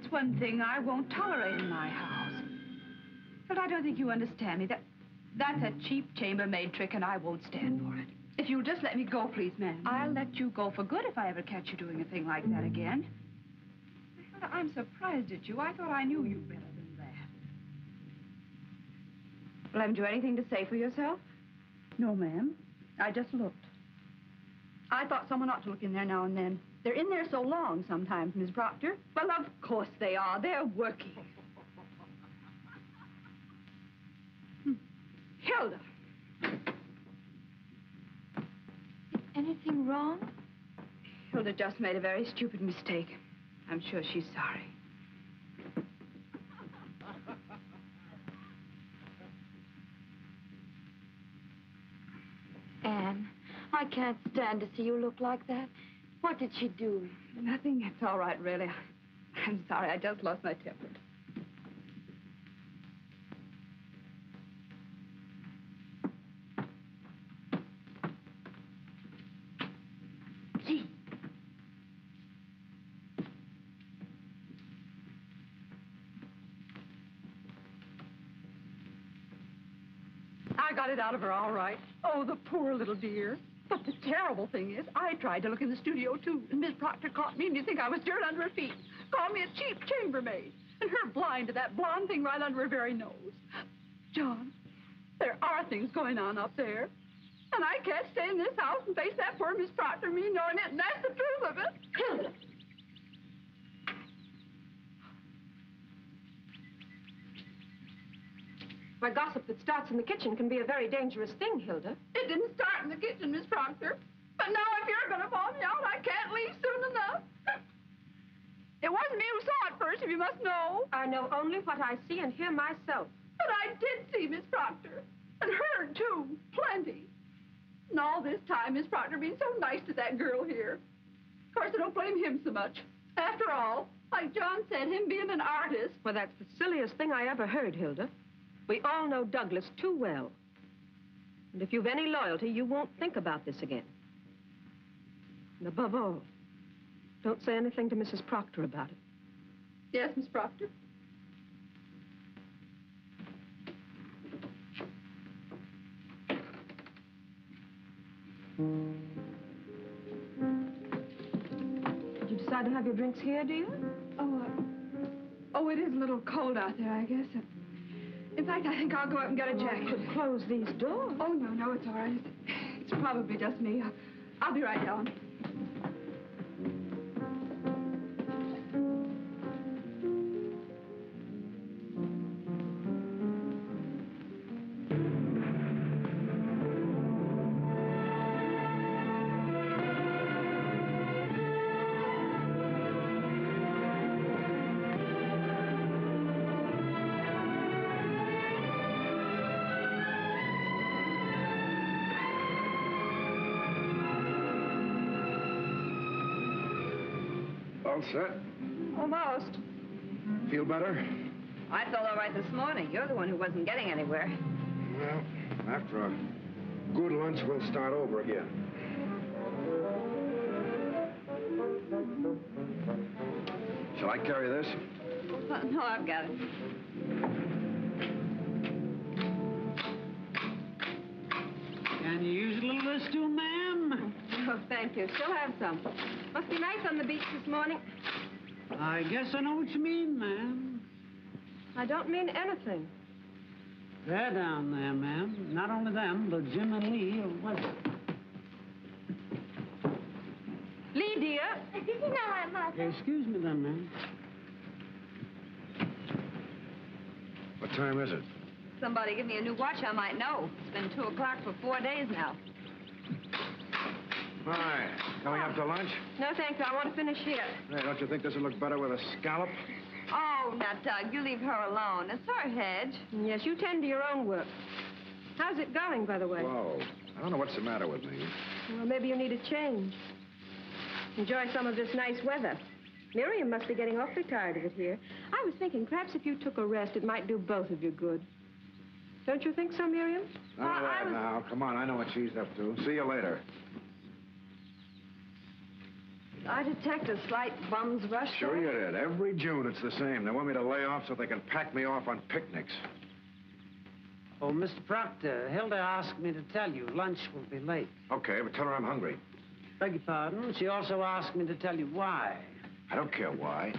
B: One thing I won't tolerate in my house. But I don't think you understand me. That's a cheap chambermaid trick, and I won't stand for it. If you'll just let me go, please, ma'am. I'll let you go for good if I ever catch you doing a thing like that again. I'm surprised at you. I thought I knew you better than that. Well, haven't you anything to say for yourself? No, ma'am. I just looked. I thought someone ought to look in there now and then. They're in there so long sometimes, Miss Proctor. Well, of course they are. They're working. Hilda.
J: Anything wrong?
B: Hilda just made a very stupid mistake. I'm sure she's sorry.
J: Anne, I can't stand to see you look like that. What did she do?
B: Nothing. It's all right, really. I'm sorry. I just lost my temper. Gee. I got it out of her all right. Oh, the poor little dear. But the terrible thing is, I tried to look in the studio, too, and Miss Proctor caught me, and you think I was dirt under her feet. Called me a cheap chambermaid. And her blind to that blonde thing right under her very nose. John, there are things going on up there. And I can't stay in this house and face that poor Miss Proctor, me knowing it, and that's the truth of it.
K: Hilda! Why, gossip that starts in the kitchen can be a very dangerous thing, Hilda.
G: It didn't start in the kitchen, Miss Proctor. But now if you're going to bomb me out, I can't leave soon enough. It wasn't me who saw it first, if you must know.
K: I know only what I see and hear myself.
G: But I did see Miss Proctor. And heard, too. Plenty. And all this time, Miss Proctor being so nice to that girl here. Of course, I don't blame him so much. After all, like John said, him being an artist.
K: Well, that's the silliest thing I ever heard, Hilda. We all know Douglas too well. And if you've any loyalty, you won't think about this again. And above all, don't say anything to Mrs. Proctor about it.
G: Yes, Miss Proctor?
K: Did you decide to have your drinks here, dear?
B: Oh, it is a little cold out there, I guess. In fact, I think I'll go up and get a jacket.
K: You could close these doors.
B: Oh, no, it's all right. It's probably just me. I'll be right down.
D: All set?
E: Almost.
D: Feel better?
E: I felt all right this morning. You're the one who wasn't getting anywhere.
D: Well, after a good lunch, we'll start over again. Shall I carry this?
E: No, I've got it.
I: Can you use a little of this too, ma'am?
K: Oh, thank you. Still have some. Must be nice on the beach this morning.
I: I guess I know what you mean, ma'am.
K: I don't mean anything.
I: They're down there, ma'am. Not only them, but Jim and Lee are with them.
K: Lee, dear.
A: This is our mother.
I: Excuse me then, ma'am.
D: What time is it?
E: Somebody give me a new watch, I might know. It's been 2 o'clock for 4 days now.
D: Hi. Coming up to lunch?
K: No, thanks. I want to finish here.
D: Hey, don't you think this would look better with a scallop?
E: Oh, now, Doug, you leave her alone. It's her hedge.
K: Yes, you tend to your own work. How's it going, by the way?
D: Whoa. I don't know what's the matter with me.
K: Well, maybe you need a change. Enjoy some of this nice weather. Miriam must be getting awfully tired of it here. I was thinking perhaps if you took a rest, it might do both of you good. Don't you think so, Miriam?
D: None of that now. Come on, I know what she's up to. See you later.
E: I detect a slight bum's rush.
D: Sure you did. Every June it's the same. They want me to lay off so they can pack me off on picnics.
I: Oh, Mr. Proctor, Hilda asked me to tell you lunch will be late.
D: Okay, but tell her I'm hungry.
I: Beg your pardon? She also asked me to tell you why.
D: I don't care why.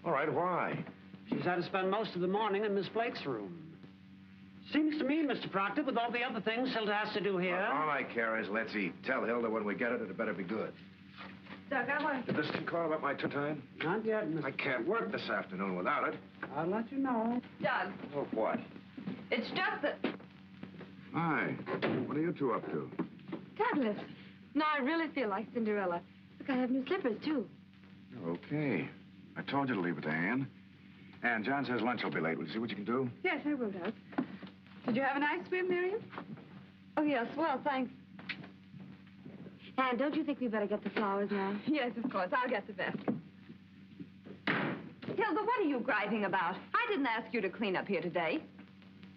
D: All right, why?
I: She's had to spend most of the morning in Miss Blake's room. Seems to me, Mr. Proctor, with all the other things Hilda has to do here...
D: All I care is let's eat. Tell Hilda when we get it, it better be good.
E: Doug, I want...
D: Did this thing call about my time?
I: Not yet, Mr.
D: I can't work this afternoon without it.
I: I'll let you know.
E: Doug,
D: Oh, what?
E: it's just that...
D: Hi. What are you two up to?
B: Douglas. No, I really feel like Cinderella. Look, I have new slippers, too.
D: Okay. I told you to leave it to Anne. Anne, John says lunch will be late. Will you see what you can do?
G: Yes, I will, Doug. Did you have a nice swim, Miriam?
B: Oh, yes, well, thanks. Anne, don't you think we better get the flowers now?
G: Yes, of course. I'll get the basket.
E: Hilda, what are you griping about? I didn't ask you to clean up here today.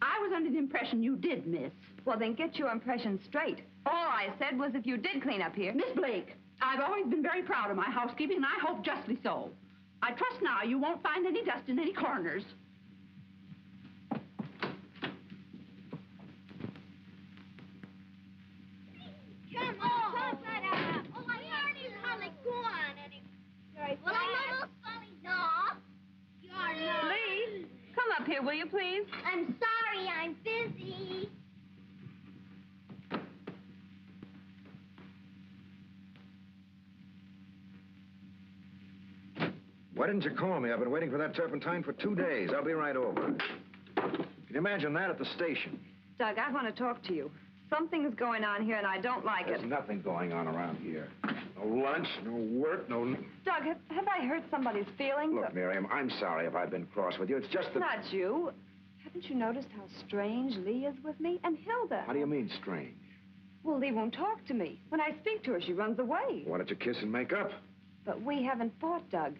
G: I was under the impression you did, miss.
E: Well, then get your impression straight. All I said was if you did clean up here...
G: Miss Blake, I've always been very proud of my housekeeping, and I hope justly so. I trust now you won't find any dust in any corners.
A: Come on. Oh, my heart is coming. Go on, Eddie. Well, I'm almost falling. No. You're not.
E: Lee, come up here, will you, please?
A: I'm sorry. I'm busy.
D: Why didn't you call me? I've been waiting for that turpentine for 2 days. I'll be right over. Can you imagine that at the station?
E: Doug, I want to talk to you. Something's going on here, and I don't like
D: There's
E: it.
D: nothing going on around here. No lunch, no work, no...
E: Doug, have I hurt somebody's feelings?
D: Look, Miriam, I'm sorry if I've been cross with you. It's just that...
E: Not you. Haven't you noticed how strange Lee is with me? And Hilda.
D: How do you mean, strange?
E: Well, Lee won't talk to me. When I speak to her, she runs away.
D: Why don't you kiss and make up?
E: But we haven't fought, Doug.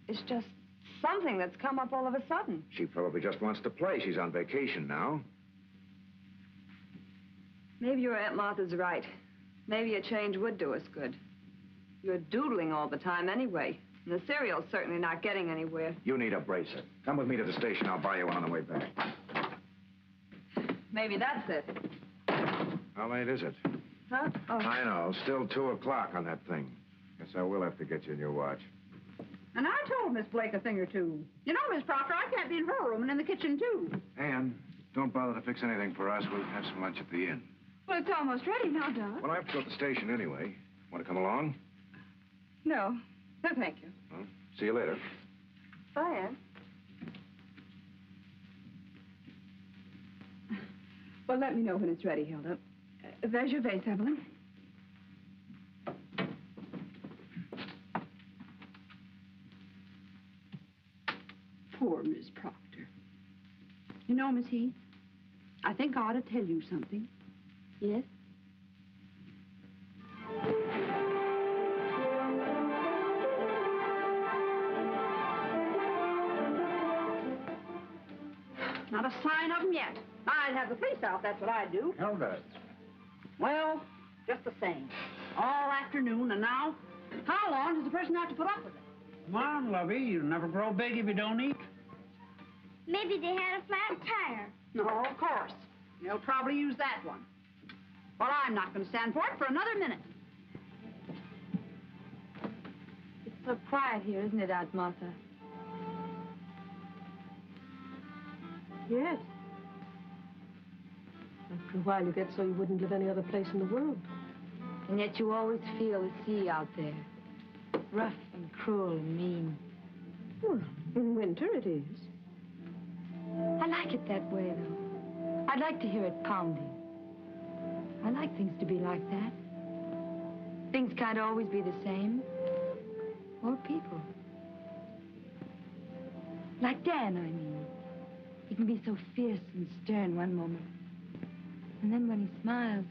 E: It's just something that's come up all of a sudden.
D: She probably just wants to play. She's on vacation now.
E: Maybe your Aunt Martha's right. Maybe a change would do us good. You're doodling all the time anyway. And the cereal's certainly not getting anywhere.
D: You need a bracer. Come with me to the station. I'll buy you one on the way back.
E: Maybe that's it.
D: How late is it?
E: Huh? Oh.
D: I know. Still 2 o'clock on that thing. Guess I will have to get you a new watch.
G: And I told Miss Blake a thing or two. You know, Miss Proctor, I can't be in her room and in the kitchen, too.
D: Anne, don't bother to fix anything for us. We'll have some lunch at the inn.
G: Well, it's almost ready now, Doug.
D: Well, I have to go to the station anyway. Want to come along?
G: No. No, thank you.
D: Well, see you later.
E: Bye, Anne.
G: Well, let me know when it's ready, Hilda. There's your vase, Evelyn. Poor Miss Proctor. You know, Miss Heath, I think I ought to tell you something.
B: Yes?
G: Not a sign of them yet. I'd have the police out, that's what I'd do.
C: Hilda.
G: Well, just the same. All afternoon, and now, how long does the person have to put up with it?
I: Come on, lovey. You'll never grow big if you don't eat.
A: Maybe they had a flat tire.
G: No, of course. They'll probably use that one. Well, I'm not going to stand for it for another minute.
B: It's so quiet here, isn't it, Aunt Martha?
K: Yes. After a while, you get so you wouldn't live any other place in the world.
B: And yet you always feel the sea out there. Rough and cruel and mean.
K: Well, in winter it is.
B: I like it that way, though. I'd like to hear it pounding. I like things to be like that. Things can't always be the same. Or people. Like Dan, I mean. He can be so fierce and stern one moment. And then when he smiles...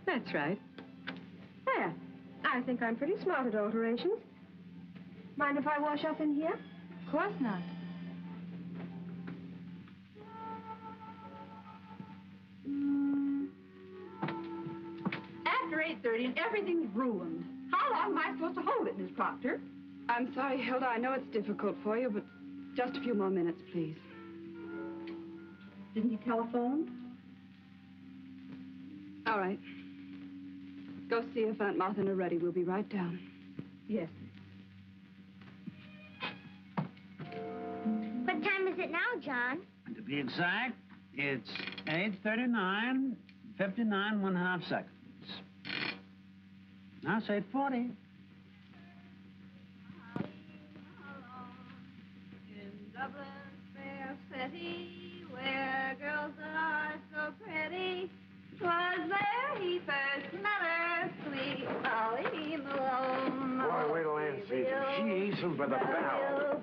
K: That's right. There. I think I'm pretty smart at alterations. Mind if I wash up in here?
B: Of course not.
G: After 8:30 and everything's ruined. How long am I supposed to hold it, Miss Proctor?
B: I'm sorry, Hilda. I know it's difficult for you, but just a few more minutes, please.
G: Didn't he telephone?
B: All right. Go see if Aunt Martha are ready. We'll be right down.
G: Yes.
A: What time is it now, John?
I: And to be exact, it's 8:39, 59 1/2 seconds. Now say 40.
E: In Dublin's fair city, where girls are so pretty, 'twas there he first met her, sweet Aline alone.
D: Boy, wait till Aunt sees him. She eats him by the barrel.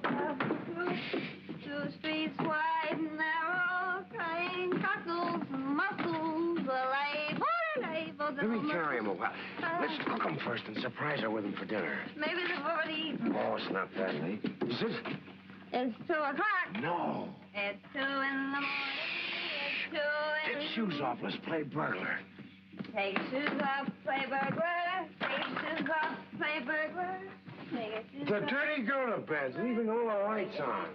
E: Two streets wide and narrow, crying cockles and mussels, alive.
D: Let me carry him a while. Let's cook him first and surprise her with him for dinner.
E: Maybe they've already eaten.
D: Oh, it's not that late. Is it?
E: It's 2 o'clock.
D: No.
E: It's 2 in the morning. It's 2 in
D: Take shoes off. Let's play burglar.
E: Take shoes off, play burglar. Take shoes off, play burglar. Take your shoes
D: The
E: off.
D: dirty go to bed, leaving all the lights on.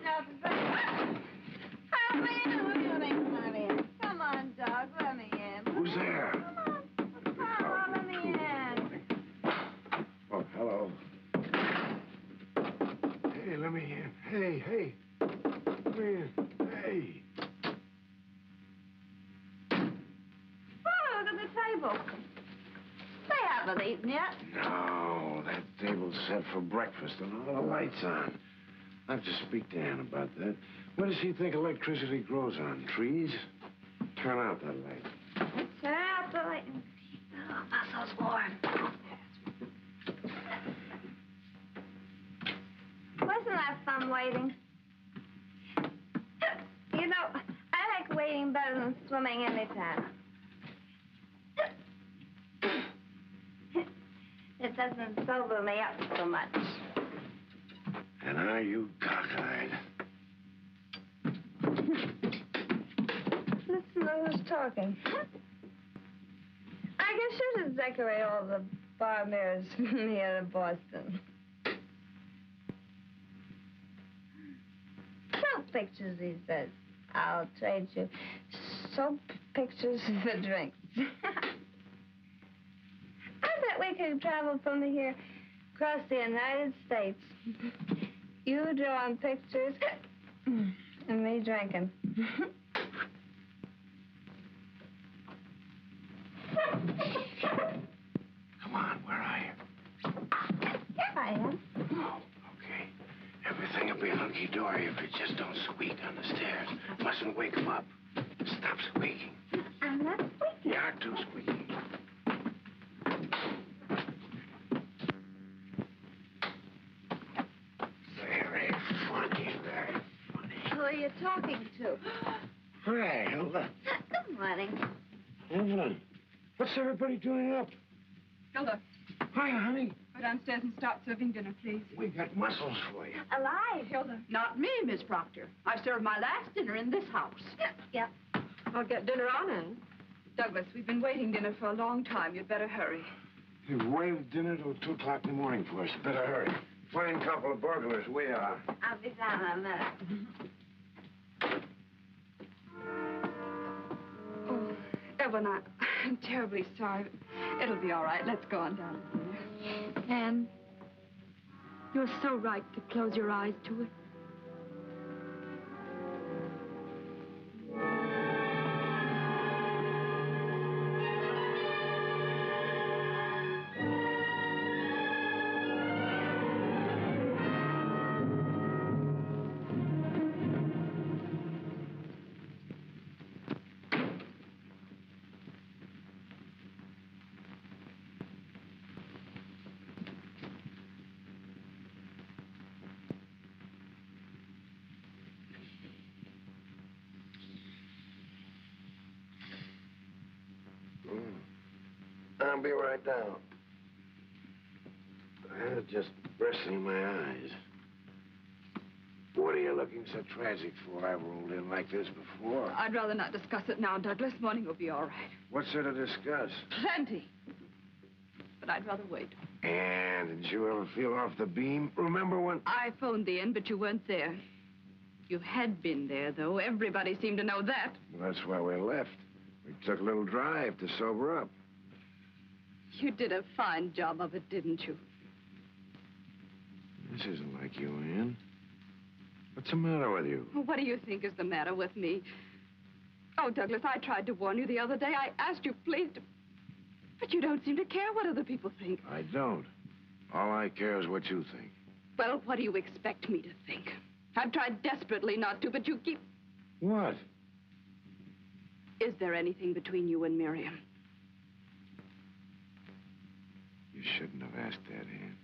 E: Let me in. Come on, dog. Let me in.
D: Who's there?
E: Oh, let me in.
D: Oh, hello. Hey, let me in. Hey. Let me in. Hey.
E: Oh, look at the table. They haven't eaten yet.
D: No, that table's set for breakfast and all the lights on. I have to speak to Ann about that. What does she think electricity grows on? Trees? Turn out that light.
E: Turn out the light and keep the muscles warm. Wasn't that fun waiting? You know, I like waiting better than swimming anytime. It doesn't sober me up so much.
D: And are you cockeyed?
E: Listen to who's talking. I guess you should decorate all the bar mirrors here in Boston. Soap pictures, he says. I'll trade you soap pictures for drinks. I bet we could travel from here across the United States. You drawing pictures and me drinking.
D: Come on, where are you?
E: Here I am.
D: Oh, okay. Everything will be hunky-dory if you just don't squeak on the stairs. Mustn't wake him up. Stop squeaking.
E: I'm not squeaking.
D: You are too squeaky. Very funny, very funny.
E: Who are you talking to?
D: Hi, Hilda.
E: Good morning.
D: Evelyn, what's everybody doing up?
B: Hilda,
D: Hi, honey.
B: I downstairs and start serving dinner, please.
D: We got mussels for you.
A: Alive.
B: Hilda. Not me, Miss Proctor. I served my last dinner in this house.
A: Yep.
K: I'll get dinner on, Anne.
B: Douglas, we've been waiting dinner for a long time. You'd better hurry.
D: You've waived dinner till 2 o'clock in the morning for us. Better hurry. Fine couple of burglars, we are.
A: I'll be down in a minute.
B: Oh, Evelyn, I'm terribly sorry. It'll be all right. Let's go on down. Anne, you're so right to close your eyes to it.
D: I'll be right down. I was just resting my eyes. What are you looking so tragic for? I've rolled in like this before.
B: I'd rather not discuss it now, Douglas. Morning will be all right.
D: What's there to discuss?
B: Plenty. But I'd rather wait.
D: And did you ever feel off the beam? Remember when...
B: I phoned the inn, but you weren't there. You had been there, though. Everybody seemed to know that.
D: Well, that's why we left. We took a little drive to sober up.
B: You did a fine job of it, didn't you?
D: This isn't like you, Anne. What's the matter with you?
B: What do you think is the matter with me? Oh, Douglas, I tried to warn you the other day. I asked you, please, to... But you don't seem to care what other people think.
D: I don't. All I care is what you think.
B: Well, what do you expect me to think? I've tried desperately not to, but you keep...
D: What?
B: Is there anything between you and Miriam?
D: You shouldn't have asked that, Anne.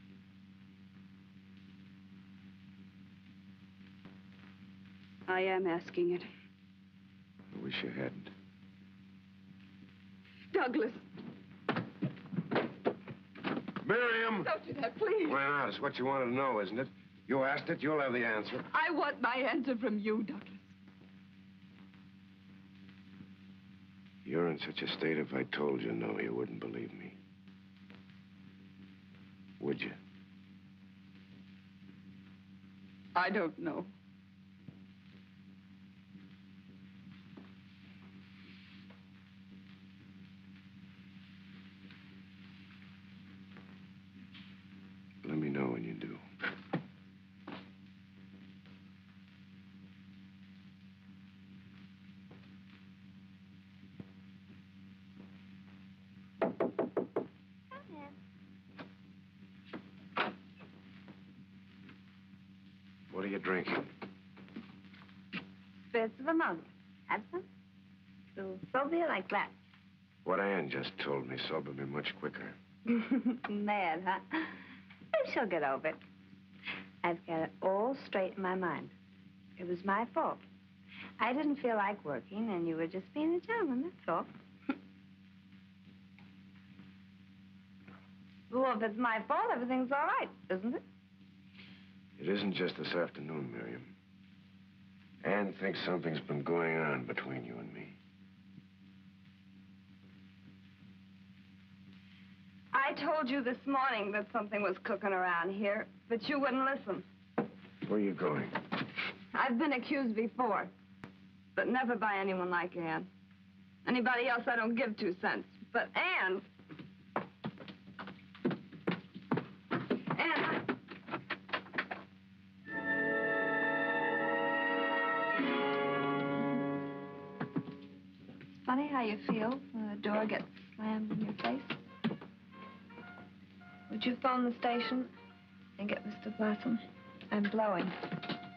B: I am asking it.
D: I wish you hadn't.
B: Douglas.
D: Miriam!
B: Don't do that, please.
D: Why not? It's what you wanted to know, isn't it? You asked it, you'll have the answer.
B: I want my answer from you, Douglas.
D: You're in such a state, if I told you no, you wouldn't believe me. Would you?
B: I don't know.
D: Let me know when you do. What are you drinking?
A: Spirits of a mug. Have some? So sober like that.
D: What Anne just told me sobered me much quicker.
A: Mad, huh? Maybe she'll get over it. I've got it all straight in my mind. It was my fault. I didn't feel like working, and you were just being a gentleman, that's all. Well, if it's my fault, everything's all right, isn't it?
D: It isn't just this afternoon, Miriam. Anne thinks something's been going on between you and me.
E: I told you this morning that something was cooking around here, but you wouldn't listen.
D: Where are you going?
E: I've been accused before, but never by anyone like Anne. Anybody else, I don't give 2 cents. But Anne... Anne... It's funny how you feel when the door gets slammed in your face. Would you phone the station and get Mr. Blossom? I'm blowing.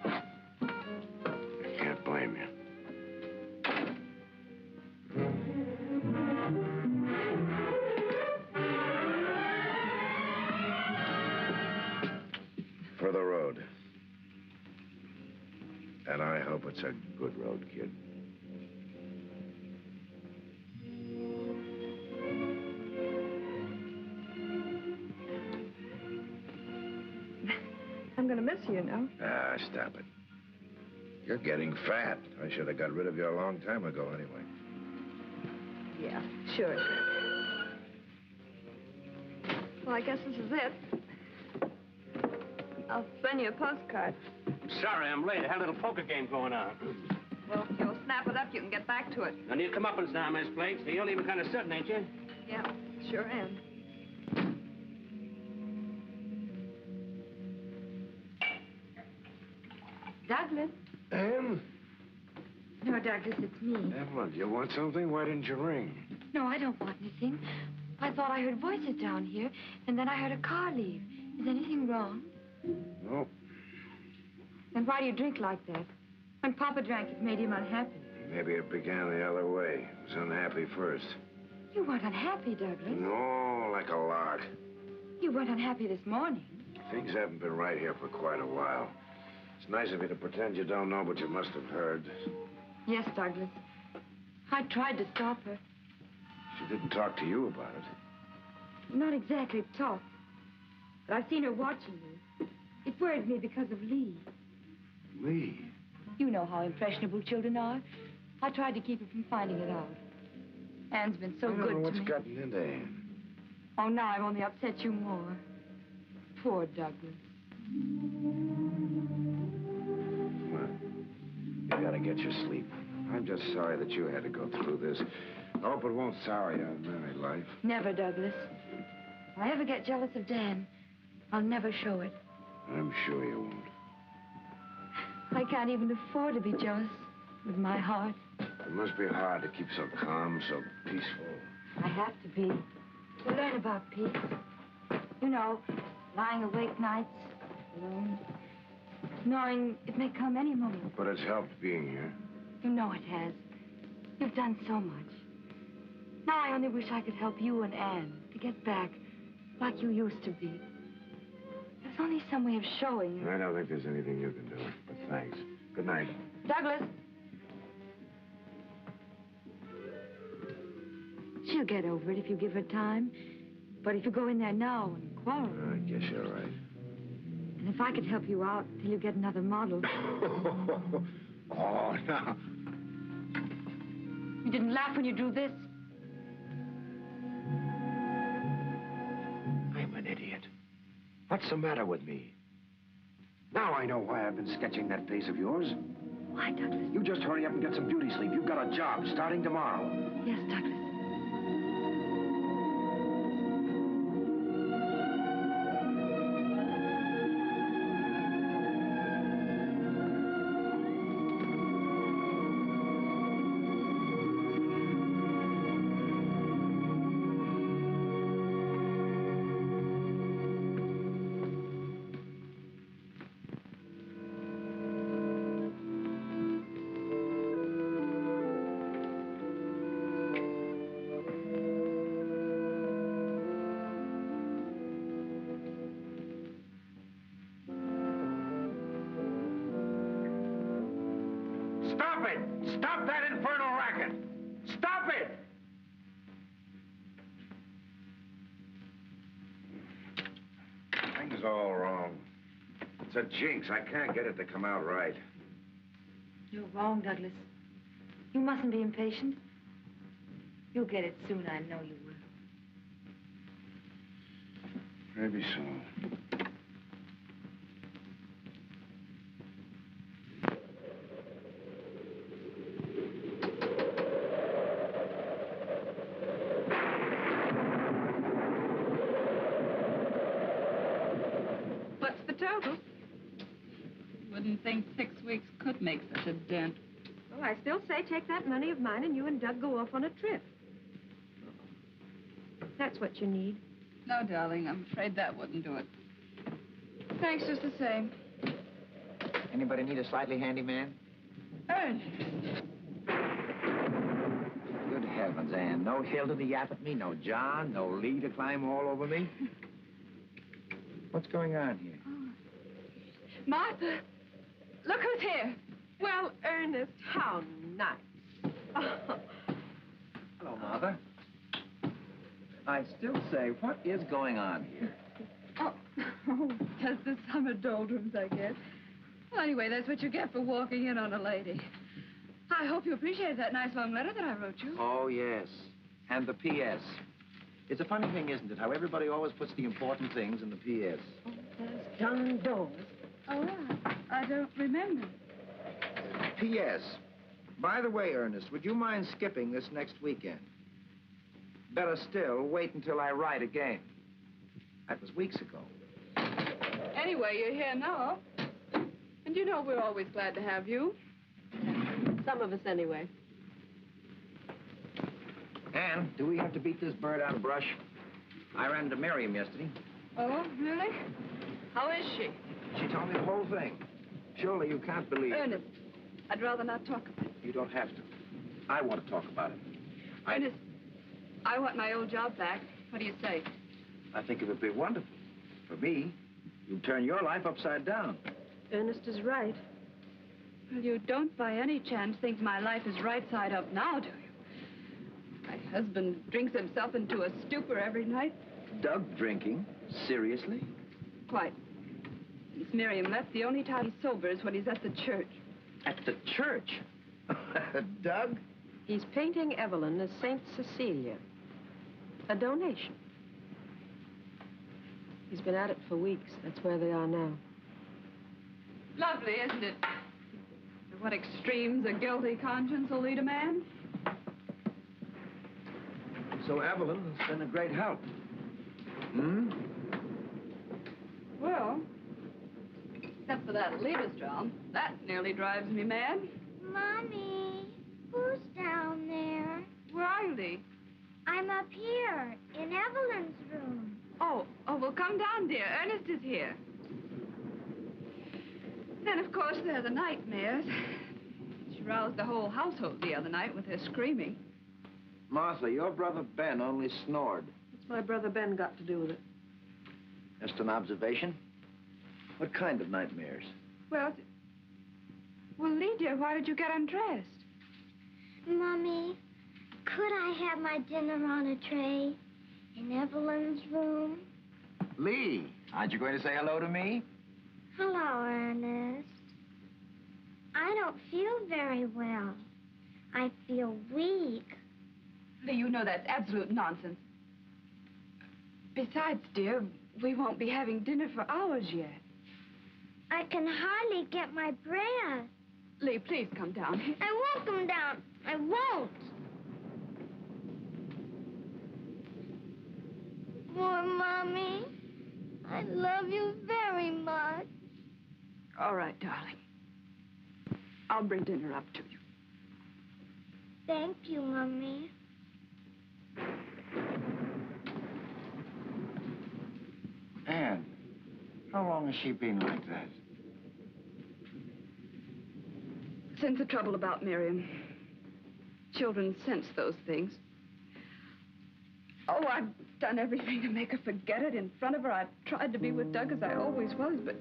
D: I can't blame you. For the road. And I hope it's a good road, kid. Now, stop it. You're getting fat. I should have got rid of you a long time ago, anyway.
E: Yeah, sure. Well, I guess this is it. I'll send you a postcard.
L: Sorry, I'm late. I had a little poker game going on.
E: Well, if you'll snap it up, you can get back to it.
L: I need to come up now, Miss Blake. You're leaving kind of sudden, ain't you?
E: Yeah, sure am.
J: Douglas.
D: Anne?
J: No, Douglas, it's me.
D: Evelyn, do you want something? Why didn't you ring?
J: No, I don't want anything. I thought I heard voices down here, and then I heard a car leave. Is anything wrong?
D: No.
J: Then why do you drink like that? When Papa drank, it made him unhappy.
D: Maybe it began the other way. It was unhappy first.
J: You weren't unhappy, Douglas.
D: No, like a lark.
J: You weren't unhappy this morning.
D: Things haven't been right here for quite a while. It's nice of you to pretend you don't know, but you must have heard.
J: Yes, Douglas. I tried to stop her.
D: She didn't talk to you about it.
J: Not exactly talk. But I've seen her watching you. It worried me because of Lee.
D: Lee?
J: You know how impressionable children are. I tried to keep her from finding it out. Anne's been so
D: I don't
J: good
D: know
J: to
D: what's
J: me.
D: gotten into Anne.
J: Oh, now I've only upset you more. Poor Douglas.
D: You gotta get your sleep. I'm just sorry that you had to go through this. I hope it won't sour you on married life.
J: Never, Douglas. If I ever get jealous of Dan, I'll never show it.
D: I'm sure you won't.
J: I can't even afford to be jealous with my heart.
D: It must be hard to keep so calm, so peaceful.
J: I have to be. To learn about peace. You know, lying awake nights, alone, knowing it may come any moment.
D: But it's helped being here.
J: You know it has. You've done so much. Now I only wish I could help you and Anne to get back like you used to be. There's only some way of showing.
D: I don't think there's anything you can do, but thanks. Good night.
J: Douglas. She'll get over it if you give her time. But if you go in there now and quarrel...
D: I guess you're right.
J: And if I could help you out till you get another model...
D: Oh, no.
J: You didn't laugh when you drew this?
C: I'm an idiot. What's the matter with me? Now I know why I've been sketching that face of yours.
J: Why, Douglas?
C: You just hurry up and get some beauty sleep. You've got a job starting tomorrow.
J: Yes, Douglas.
C: Stop it! Stop that infernal racket! Stop it!
D: Things all wrong. It's a jinx. I can't get it to come out right.
J: You're wrong, Douglas. You mustn't be impatient. You'll get it soon, I know you will.
D: Maybe so.
G: What's the total? Wouldn't think 6 weeks could make such a dent.
K: Well, I still say take that money of mine and you and Doug go off on a trip. That's what you need.
G: No, darling, I'm afraid that wouldn't do it.
B: Thanks just the same.
F: Anybody need a slightly handy man?
B: Ernest.
F: Good heavens, Ann. No Hilda to yap at me, no John, no Lee to climb all over me. What's going on here?
B: Martha, look who's here.
K: Well, Ernest, how nice.
F: Hello, Mother. I still say, what is going on here?
B: Oh, just the summer doldrums, I guess. Well, anyway, that's what you get for walking in on a lady. I hope you appreciated that nice long letter that I wrote you.
F: Oh, yes. And the P.S. It's a funny thing, isn't it, how everybody always puts the important things in the P.S.
K: Oh, there's John Dawes.
B: Oh, I don't remember.
F: P.S. By the way, Ernest, would you mind skipping this next weekend? Better still, wait until I write again. That was weeks ago.
B: Anyway, you're here now. And you know we're always glad to have you.
K: Some of us, anyway.
F: Anne, do we have to beat this bird out of brush? I ran to Miriam yesterday.
B: Oh, really? How is she?
F: She told me the whole thing. Surely you can't believe it.
B: Ernest, I'd rather not talk about it.
F: You don't have to. I want to talk about it.
B: Ernest, I want my old job back. What do you say?
F: I think it would be wonderful. For me, you'd turn your life upside down.
K: Ernest is right.
B: Well, you don't by any chance think my life is right side up now, do you? My husband drinks himself into a stupor every night.
F: Doug drinking? Seriously?
B: Quite. Since Miriam left, the only time he's sober is when he's at the church.
F: At the church? Doug?
K: He's painting Evelyn as Saint Cecilia. A donation. He's been at it for weeks. That's where they are now.
B: Lovely, isn't it? To what extremes a guilty conscience will lead a man?
F: So Evelyn has been a great help. Hmm?
B: Well, except for that Liebesdrum, that nearly drives me mad.
A: Mommy, who's down there?
B: Where are you, Lee?
A: I'm up here, in Evelyn's room.
B: Oh, well, come down, dear. Ernest is here. Then, of course, there are the nightmares. She roused the whole household the other night with her screaming.
F: Martha, your brother Ben only snored.
K: What's my brother Ben got to do with it?
F: Just an observation. What kind of nightmares?
B: Well, Lee, dear, why did you get undressed?
A: Mommy, could I have my dinner on a tray in Evelyn's room?
F: Lee, aren't you going to say hello to me?
A: Hello, Ernest. I don't feel very well. I feel weak.
B: Lee, you know that's absolute nonsense. Besides, dear, we won't be having dinner for hours yet.
A: I can hardly get my breath.
B: Lee, please come down.
A: I won't come down. I won't. Poor Mommy. I love you very much.
B: All right, darling. I'll bring dinner up to you.
A: Thank you, Mommy.
F: Anne, how long has she been like that?
B: Since the trouble about Miriam. Children sense those things. Oh, I've done everything to make her forget it in front of her. I've tried to be with Doug as I always was, but...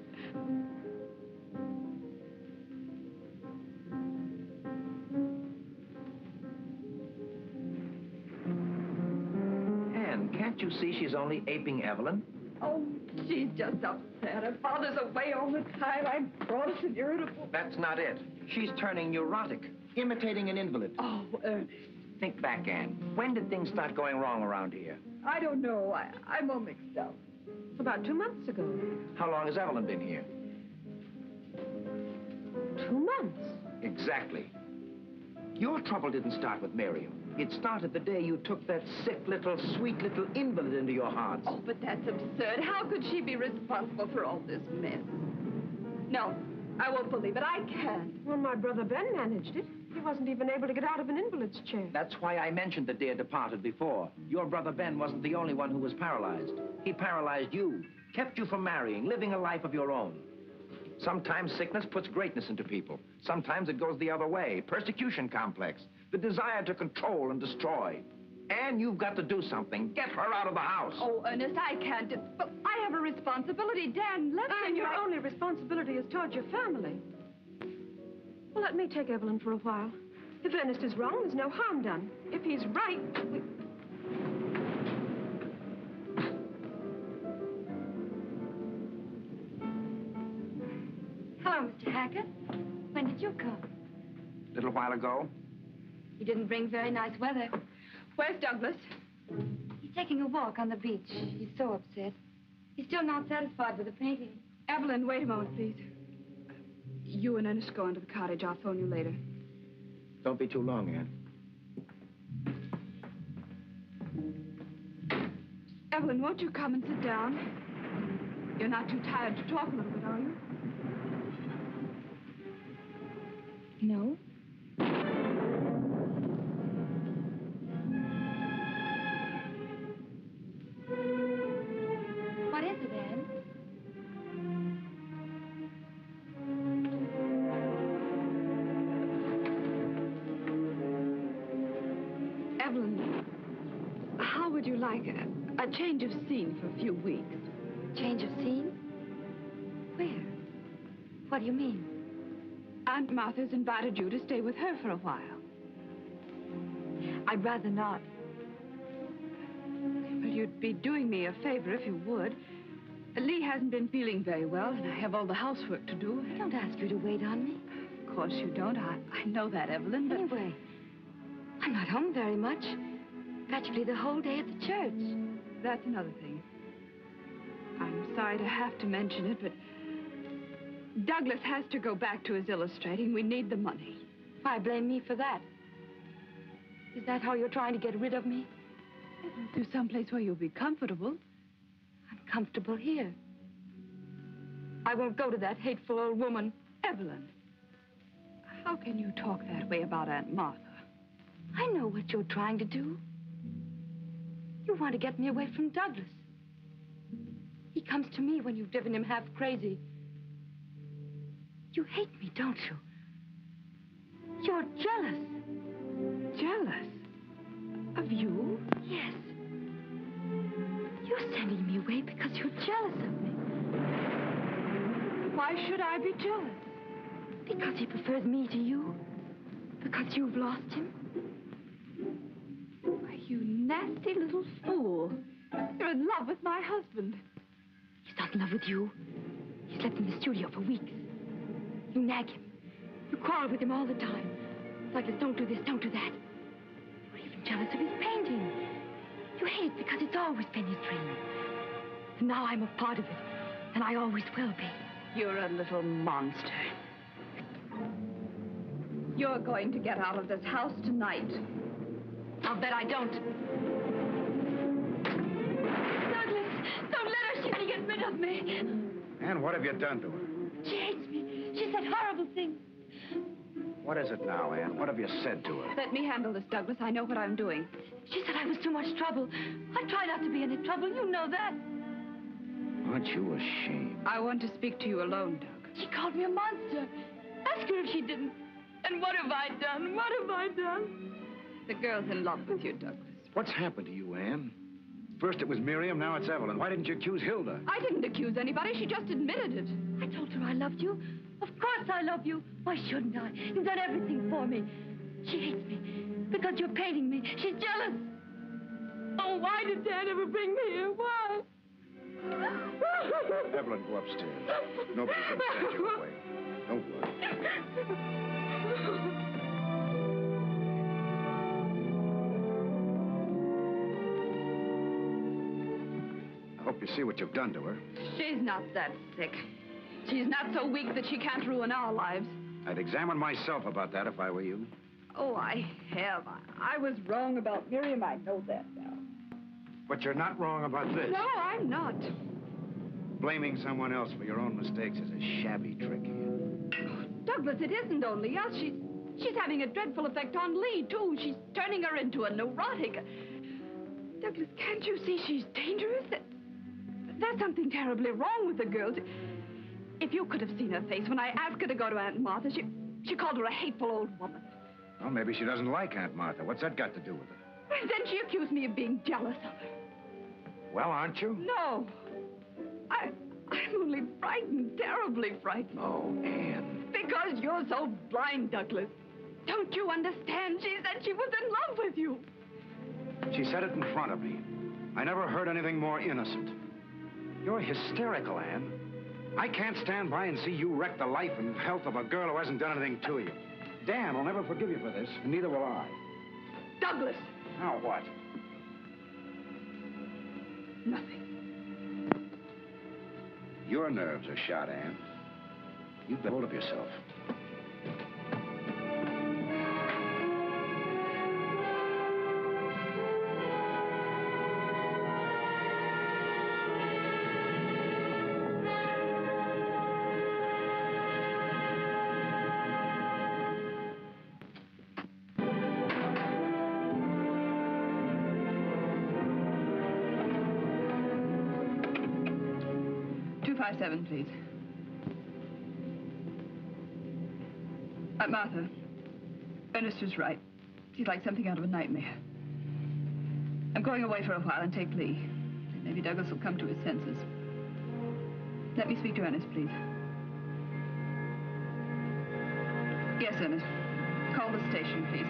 F: Anne, can't you see she's only aping Evelyn?
B: Oh, she's just upset. Her father's away all the time. I'm cross and irritable.
F: That's not it. She's turning neurotic, imitating an invalid.
B: Oh, Ernest.
F: Think back, Anne. When did things start going wrong around here?
B: I don't know. I'm all mixed up.
K: About 2 months ago.
F: How long has Evelyn been here?
K: 2 months?
F: Exactly. Your trouble didn't start with Miriam. It started the day you took that sick little, sweet little invalid into your heart.
B: Oh, but that's absurd. How could she be responsible for all this mess? No, I won't believe it. I can't.
K: Well, my brother Ben managed it. He wasn't even able to get out of an invalid's chair.
F: That's why I mentioned the dear departed before. Your brother Ben wasn't the only one who was paralyzed. He paralyzed you, kept you from marrying, living a life of your own. Sometimes sickness puts greatness into people. Sometimes it goes the other way. Persecution complex. The desire to control and destroy. And you've got to do something. Get her out of the house.
B: Oh, Ernest, I can't. But I have a responsibility. Dan, let me...
K: And your only responsibility is toward your family. Well, let me take Evelyn for a while. If Ernest is wrong, there's no harm done. If he's right, we...
E: Hello, Mr.
B: Packer. When did you come?
C: A little while ago.
B: You didn't bring very nice weather.
G: Where's Douglas?
B: He's taking a walk on the beach. He's so upset. He's still not satisfied with the painting.
G: Evelyn, wait a moment, please. You and Ernest go into the cottage. I'll phone you later.
F: Don't be too long, Anne.
G: Evelyn, won't you come and sit down? You're not too tired to talk a little bit, are you?
B: No. What is it, Anne?
G: Evelyn, how would you like a change of scene for a few weeks?
B: Change of scene? Where? What do you mean?
G: Aunt Martha's invited you to stay with her for a while.
B: I'd rather not.
G: Well, you'd be doing me a favor if you would. Lee hasn't been feeling very well, and I have all the housework to do.
B: I don't ask you to wait on me.
G: Of course you don't. I know that, Evelyn, but...
B: Anyway, I'm not home very much. Practically the whole day at the church.
G: That's another thing. I'm sorry to have to mention it, but Douglas has to go back to his illustrating. We need the money.
B: Why blame me for that? Is that how you're trying to get rid of me?
G: To someplace where you'll be comfortable.
B: I'm comfortable here. I won't go to that hateful old woman.
G: Evelyn, how can you talk that way about Aunt Martha?
B: I know what you're trying to do. You want to get me away from Douglas. He comes to me when you've driven him half crazy. You hate me, don't you? You're jealous.
G: Jealous? Of you?
B: Yes. You're sending me away because you're jealous of me.
G: Why should I be jealous?
B: Because he prefers me to you. Because you've lost him.
G: Why, you nasty little fool. You're in love with my husband.
B: He's not in love with you. He's left in the studio for weeks. You nag him. You quarrel with him all the time. Douglas, don't do this, don't do that. You're even jealous of his painting. You hate it because it's always been his dream. And now I'm a part of it. And I always will be.
G: You're a little monster. You're going to get out of this house tonight.
B: I'll bet I don't. Douglas, don't let her. She's going to get rid of me.
C: And what have you done to her?
B: She hates me. She said horrible things.
C: What is it now, Anne? What have you said to her?
G: Let me handle this, Douglas. I know what I'm doing.
B: She said I was too much trouble. I try not to be any trouble. You know that.
C: Aren't you ashamed?
G: I want to speak to you alone, Doug.
B: She called me a monster. Ask her if she didn't. And what have I done? What have I done?
G: The girl's in love with you, Douglas.
C: What's happened to you, Anne? First it was Miriam, now it's Evelyn. Why didn't you accuse Hilda?
G: I didn't accuse anybody. She just admitted it.
B: I told her I loved you. Of course I love you. Why shouldn't I? You've done everything for me. She hates me because you're painting me. She's jealous. Oh, why did Dad ever bring me here? Why?
C: Evelyn, go upstairs. Nobody's going to send you away. Don't worry. I hope you see what you've done to her.
G: She's not that sick. She's not so weak that she can't ruin our lives.
C: I'd examine myself about that if I were you.
G: Oh, I have. I was wrong about Miriam. I know that now.
C: But you're not wrong about this.
G: No, I'm not.
C: Blaming someone else for your own mistakes is a shabby trick, Ian.
G: Douglas, it isn't only us. She's having a dreadful effect on Lee, too. She's turning her into a neurotic. Douglas, can't you see she's dangerous? There's something terribly wrong with the girl. If you could have seen her face when I asked her to go to Aunt Martha, she called her a hateful old woman.
C: Well, maybe she doesn't like Aunt Martha. What's that got to do with it?
G: And then she accused me of being jealous of her.
C: Well, aren't you?
G: No. I'm only frightened, terribly frightened.
C: Oh, Anne.
G: Because you're so blind, Douglas. Don't you understand? She said she was in love with you.
C: She said it in front of me. I never heard anything more innocent. You're hysterical, Anne.
D: I can't stand by and see you wreck the life and health of a girl who hasn't done anything to you. Dan will never forgive you for this, and neither will I.
G: Douglas!
D: Now what?
G: Nothing.
D: Your nerves are shot, Anne. You get hold of yourself.
G: $257, please. Martha, Ernest was right. She's like something out of a nightmare. I'm going away for a while and take Lee. Maybe Douglas will come to his senses. Let me speak to Ernest, please. Yes, Ernest. Call the station, please.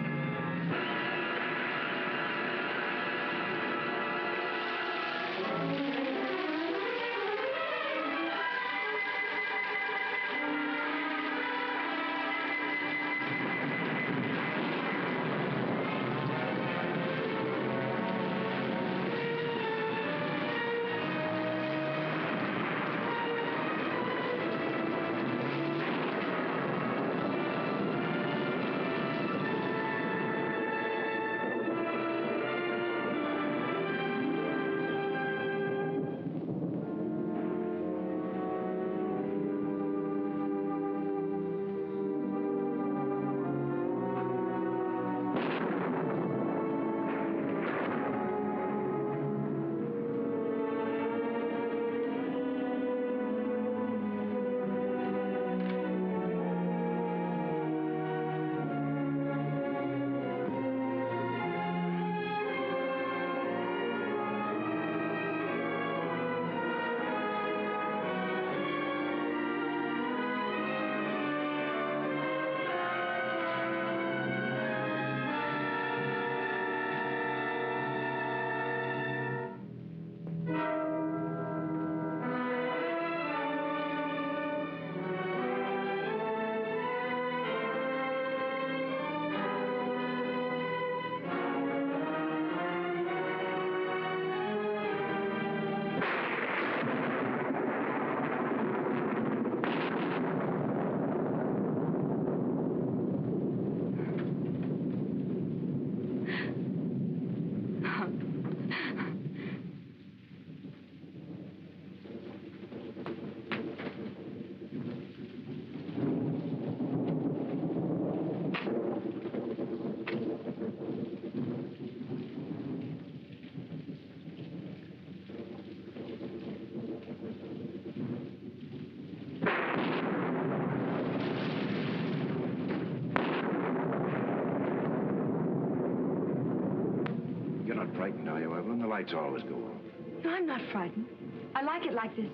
D: Frightened, are you, Evelyn? The lights always go off.
B: No, I'm not frightened. I like it like this.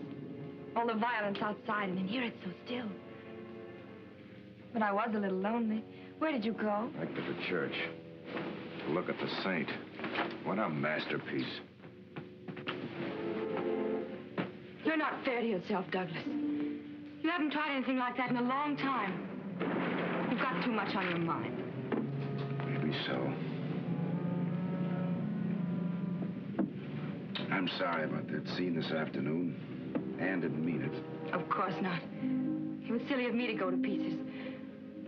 B: All the violence outside, and in here it's so still. But I was a little lonely. Where did you go?
D: Back to the church. To look at the saint. What a masterpiece.
B: You're not fair to yourself, Douglas. You haven't tried anything like that in a long time. You've got too much on your mind.
D: Maybe so. I'm sorry about that scene this afternoon. Anne didn't mean it.
B: Of course not. It was silly of me to go to pieces.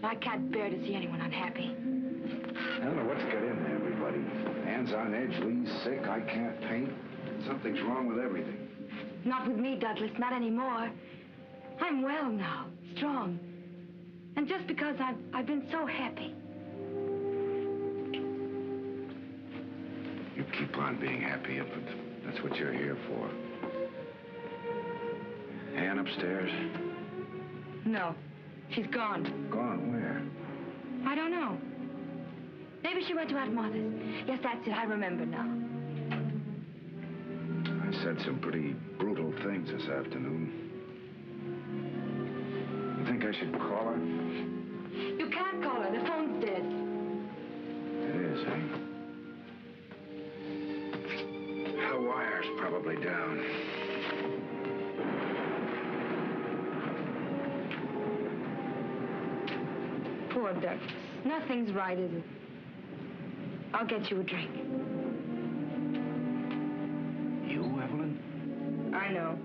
B: But I can't bear to see anyone unhappy.
D: I don't know what's got into everybody. Anne's on edge, Lee's sick, I can't paint. Something's wrong with everything.
B: Not with me, Douglas, not anymore. I'm well now, strong. And just because I've been so happy.
D: You keep on being happy, but that's what you're here for. Anne upstairs?
B: No, she's gone.
D: Gone where?
B: I don't know. Maybe she went to Aunt Martha's. Yes, that's it, I remember now.
D: I said some pretty brutal things this afternoon. You think I should call her?
B: You can't call her, the phone's dead.
D: It is, eh? The wire's probably down.
B: Oh, Douglas, nothing's right, is it? I'll get you a drink.
C: You, Evelyn?
B: I know.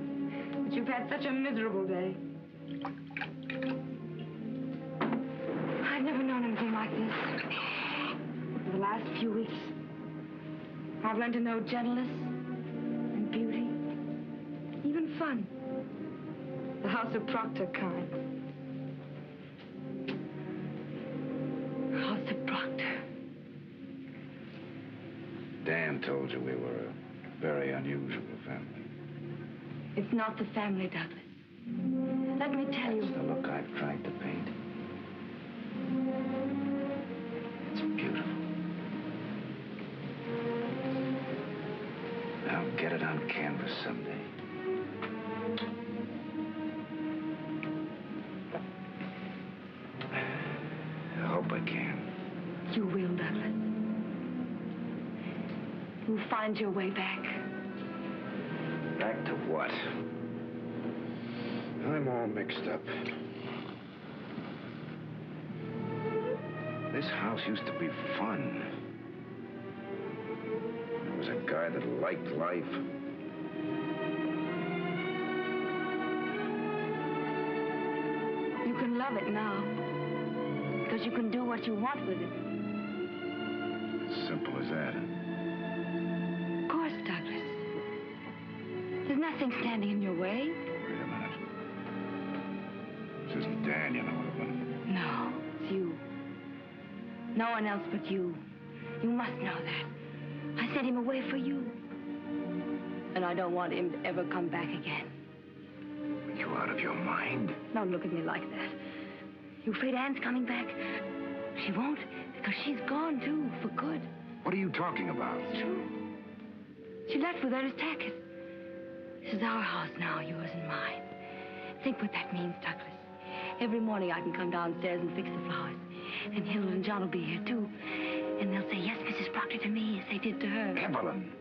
B: But you've had such a miserable day. I've never known anything like this. For the last few weeks, I've learned to know gentleness and beauty, even fun. The House of Proctor kind. House of Proctor.
D: Dan told you we were a very unusual family.
B: It's not the family, Douglas. Let me tell you.
D: That's the look I've tried to paint. It's beautiful. I'll get it on canvas someday. I hope I can.
B: You will, Douglas. You'll find your way back.
D: Back to what? I'm all mixed up. This house used to be fun. There was a guy that liked life.
B: You can love it now. Because you can do what you want with it.
D: As simple as that.
B: Of course, Douglas. There's nothing standing in your way.
D: Wait a minute. This isn't Dan, you know, Evelyn.
B: No, it's you. No one else but you. You must know that. I sent him away for you. And I don't want him to ever come back again.
D: Are you out of your mind?
B: Don't look at me like that. You afraid Anne's coming back? She won't, because she's gone, too, for good.
D: What are you talking about?
B: It's true. She left with Ernest Hackett. This is our house now, yours and mine. Think what that means, Douglas. Every morning I can come downstairs and fix the flowers. And Hilda and John will be here, too. And they'll say, yes, Mrs. Proctor, to me, as they did to her.
D: Evelyn.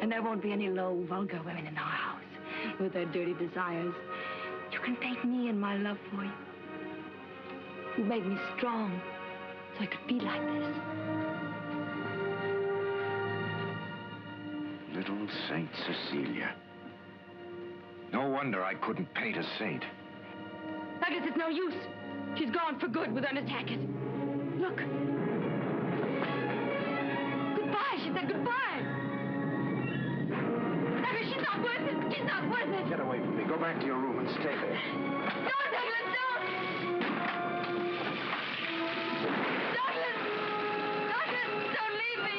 B: And there won't be any low, vulgar women in our house with their dirty desires. You can paint me and my love for you. You made me strong, so I could be like this.
D: Little Saint Cecilia. No wonder I couldn't paint a saint.
B: Douglas, it's no use. She's gone for good with Ernest Hackett. Look. Goodbye. She said goodbye. Douglas, she's not worth it. She's not worth it.
D: Get away from me. Go back to your room and stay there.
B: Don't, Douglas, don't. Douglas! Douglas, don't leave me.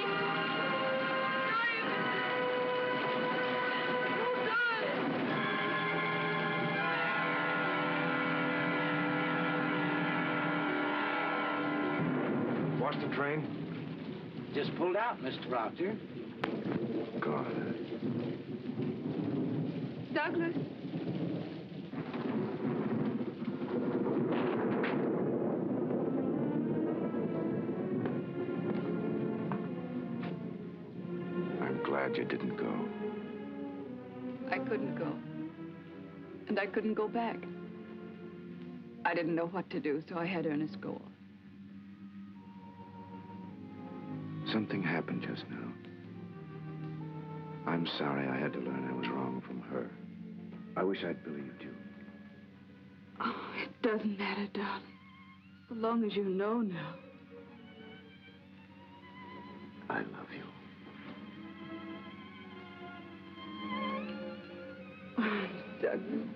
D: Watch the train?
I: Just pulled out, Mr. Proctor.
D: God.
G: Douglas.
D: I'm glad you didn't go.
G: I couldn't go. And I couldn't go back. I didn't know what to do, so I had Ernest go.
D: Something happened just now. I'm sorry I had to learn I was wrong from her. I wish I'd believed you.
G: Oh, it doesn't matter, darling. So long as you know now.
D: I love you.
G: Oh, Douglas.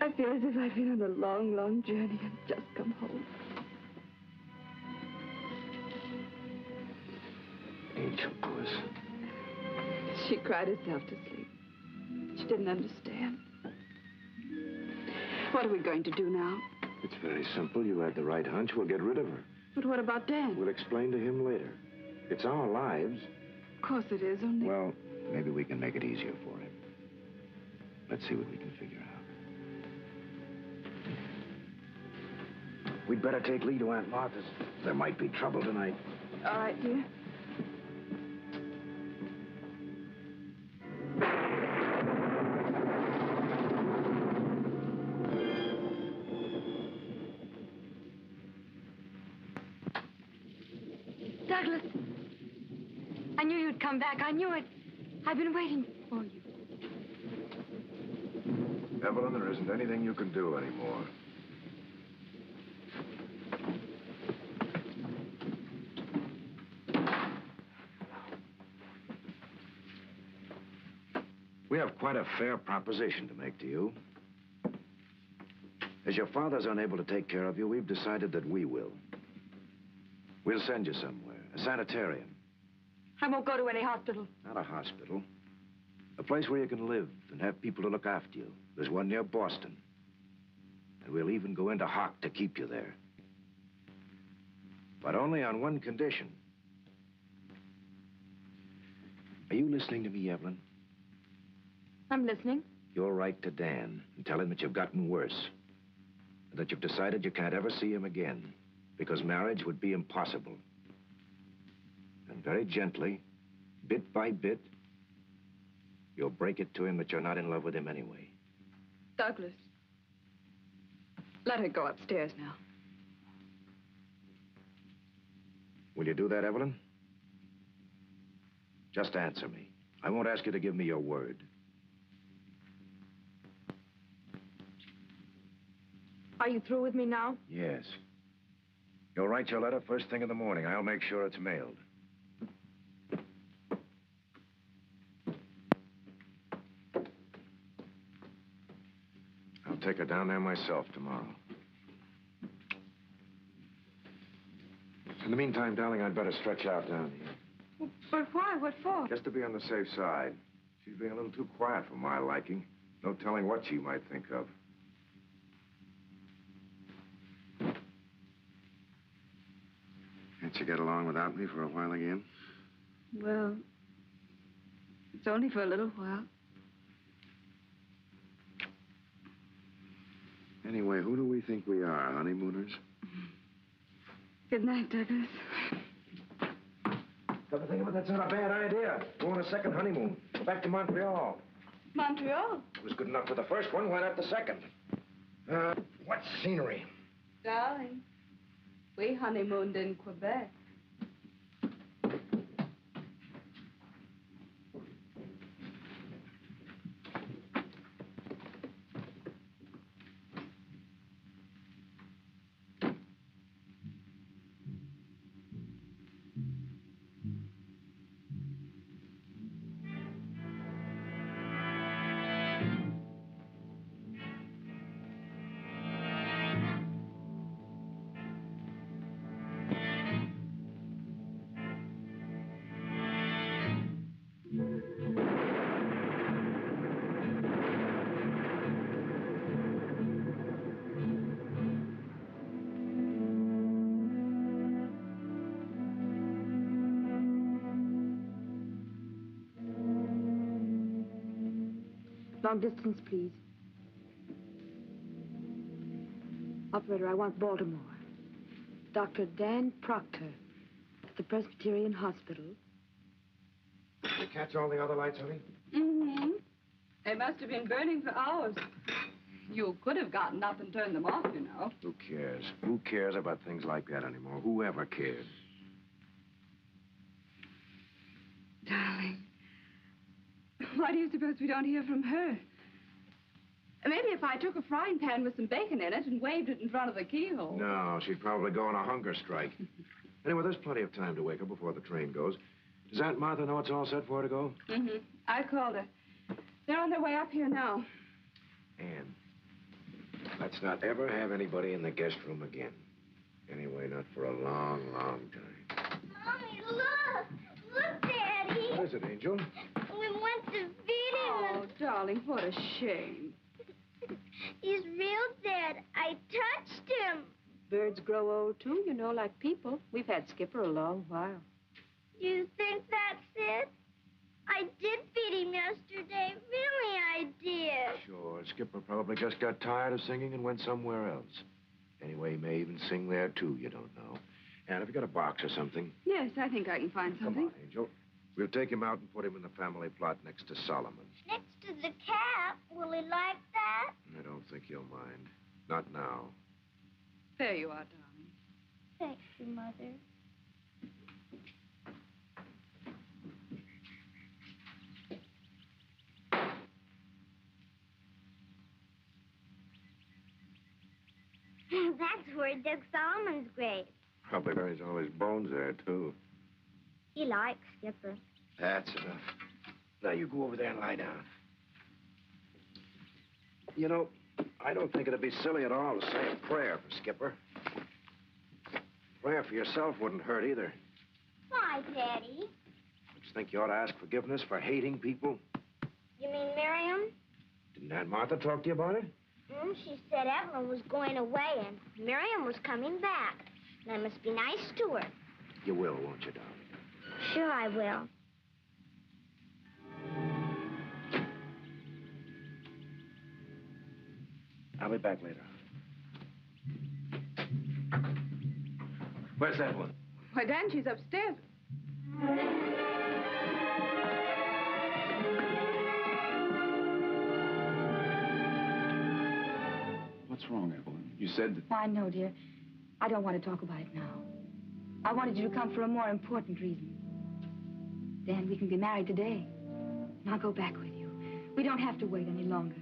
G: I feel as if I've been on a long, long journey and just come home.
D: Angel puss.
G: She cried herself to sleep. She didn't understand. What are we going to do now?
D: It's very simple. You had the right hunch. We'll get rid of her.
G: But what about Dan?
D: We'll explain to him later. It's our lives.
G: Of course it is, only...
D: Well, maybe we can make it easier for him. Let's see what we can figure out. We'd better take Lee to Aunt Martha's. There might be trouble tonight.
G: All right, dear.
B: Douglas. I knew you'd come back. I knew it. I've been waiting for you.
D: Evelyn, there isn't anything you can do anymore. We have quite a fair proposition to make to you. As your father's unable to take care of you, we've decided that we will. We'll send you somewhere, a sanitarium.
B: I won't go to any hospital.
D: Not a hospital. A place where you can live and have people to look after you. There's one near Boston. And we'll even go into hock to keep you there. But only on one condition. Are you listening to me, Evelyn?
B: I'm listening.
D: You'll write to Dan and tell him that you've gotten worse. And that you've decided you can't ever see him again. Because marriage would be impossible. And very gently, bit by bit, you'll break it to him that you're not in love with him anyway.
B: Douglas. Let her go upstairs now.
D: Will you do that, Evelyn? Just answer me. I won't ask you to give me your word.
B: Are you through with me now?
D: Yes. You'll write your letter first thing in the morning. I'll make sure it's mailed. I'll take her down there myself tomorrow. In the meantime, darling, I'd better stretch out down here.
B: But why? What for?
D: Just to be on the safe side. She's being a little too quiet for my liking. No telling what she might think of. Can't you get along without me for a while again?
B: Well, it's only for a little while.
D: Anyway, who do we think we are, honeymooners?
B: Good night, Douglas.
D: Come to think of it, that's not a bad idea. Go on a second honeymoon. Go back to Montreal.
B: Montreal?
D: It was good enough for the first one. Why not the second? What scenery?
B: Darling, we honeymooned in Quebec. Long distance, please. Operator, I want Baltimore. Dr. Dan Proctor at the Presbyterian Hospital.
D: Did you catch all the other lights, honey?
B: Mm-hmm. They must have been burning for hours. You could have gotten up and turned them off, you know.
D: Who cares? Who cares about things like that anymore? Whoever cared?
B: Darling, why do you suppose we don't hear from her? Maybe if I took a frying pan with some bacon in it and waved it in front of the keyhole.
D: No, she'd probably go on a hunger strike. Anyway, there's plenty of time to wake up before the train goes. Does Aunt Martha know it's all set for her to go?
B: Mm-hmm. I called her. They're on their way up here now.
D: Anne, let's not ever have anybody in the guest room again. Anyway, not for a long, long time.
A: Mommy, look! Look, Daddy!
D: What is it, Angel?
A: We went to feed him.
B: Oh, darling, what a shame.
A: He's real dead. I touched him.
K: Birds grow old, too, you know, like people. We've had Skipper a long while.
A: You think that's it? I did feed him yesterday. Really, I did.
D: Sure, Skipper probably just got tired of singing and went somewhere else. Anyway, he may even sing there, too, you don't know. Anne, have you got a box or something?
B: Yes, I think I can find something.
D: Come on, Angel. We'll take him out and put him in the family plot next to Solomon.
A: Next to the cat. Will he like that?
D: I don't think he'll mind. Not now.
B: There you are, darling.
A: Thank you, Mother. where he dug Solomon's grave.
D: Probably buries all his bones there, too.
A: He likes Skipper.
F: That's enough. Now you go over there and lie down. You know, I don't think it'd be silly at all to say a prayer for Skipper. Prayer for yourself wouldn't hurt either.
A: Why, Daddy?
F: Don't you think you ought to ask forgiveness for hating people?
A: You mean Miriam?
F: Didn't Aunt Martha talk to you about it?
A: She said Evelyn was going away and Miriam was coming back. And I must be nice to her.
F: You will, won't you, darling?
A: Sure I will.
F: I'll be back later. Where's Evelyn?
G: Why, Dan, she's upstairs.
C: What's wrong, Evelyn? You said that...
B: Why, no, dear. I don't want to talk about it now. I wanted you to come for a more important reason. Dan, we can be married today. And I'll go back with you. We don't have to wait any longer.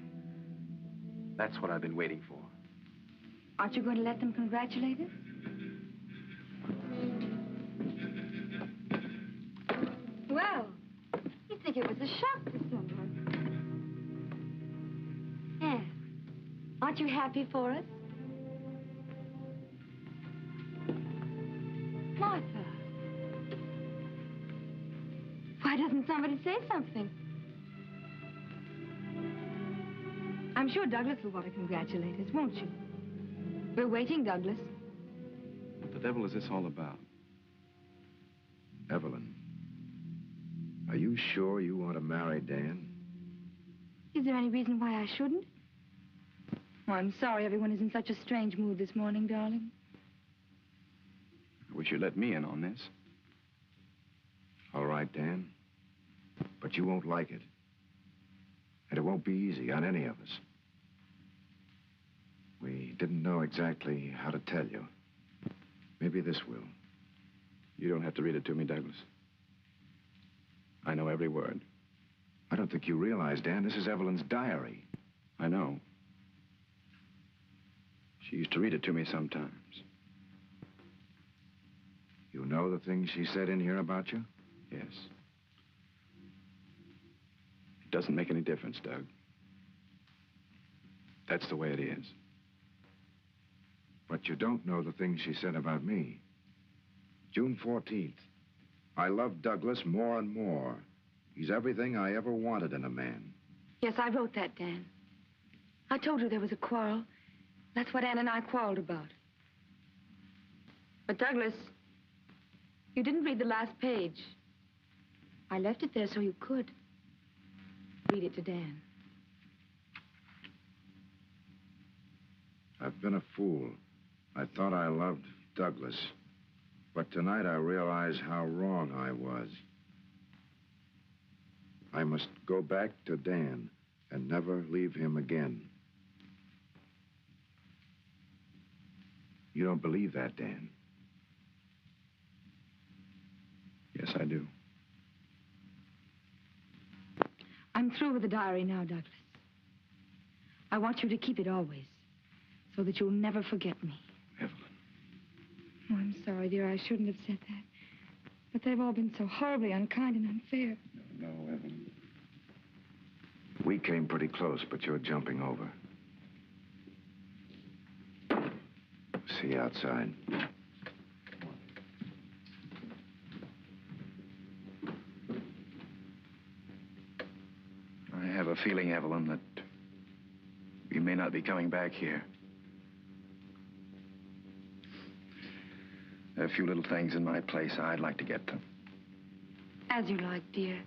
C: That's what I've been waiting for.
B: Aren't you going to let them congratulate us? Well, you'd think it was a shock to someone. Yeah. Aren't you happy for us? Martha. Why doesn't somebody say something? I'm sure Douglas will want to congratulate us, won't you? We're waiting, Douglas.
C: What the devil is this all about?
F: Evelyn, are you sure you want to marry Dan?
B: Is there any reason why I shouldn't? Oh, I'm sorry everyone is in such a strange mood this morning, darling.
C: I wish you'd let me in on this.
F: All right, Dan. But you won't like it. And it won't be easy on any of us. We didn't know exactly how to tell you. Maybe this will.
C: You don't have to read it to me, Douglas. I know every word.
F: I don't think you realize, Dan, this is Evelyn's diary.
C: I know. She used to read it to me sometimes.
F: You know the things she said in here about you?
C: Yes. It doesn't make any difference, Doug. That's the way it is.
F: But you don't know the things she said about me. June 14th. I love Douglas more and more. He's everything I ever wanted in a man.
B: Yes, I wrote that, Dan. I told you there was a quarrel. That's what Ann and I quarreled about. But Douglas, you didn't read the last page. I left it there so you could. Read it to Dan.
F: I've been a fool. I thought I loved Douglas. But tonight I realize how wrong I was. I must go back to Dan and never leave him again. You don't believe that, Dan?
C: Yes, I do.
B: I'm through with the diary now, Douglas. I want you to keep it always, so that you'll never forget me.
C: Evelyn.
B: Oh, I'm sorry, dear. I shouldn't have said that. But they've all been so horribly unkind and unfair.
C: No, Evelyn.
F: We came pretty close, but you're jumping over. See you outside.
C: I have a feeling, Evelyn, that we may not be coming back here. There are a few little things in my place I'd like to get to.
B: As you like, dear.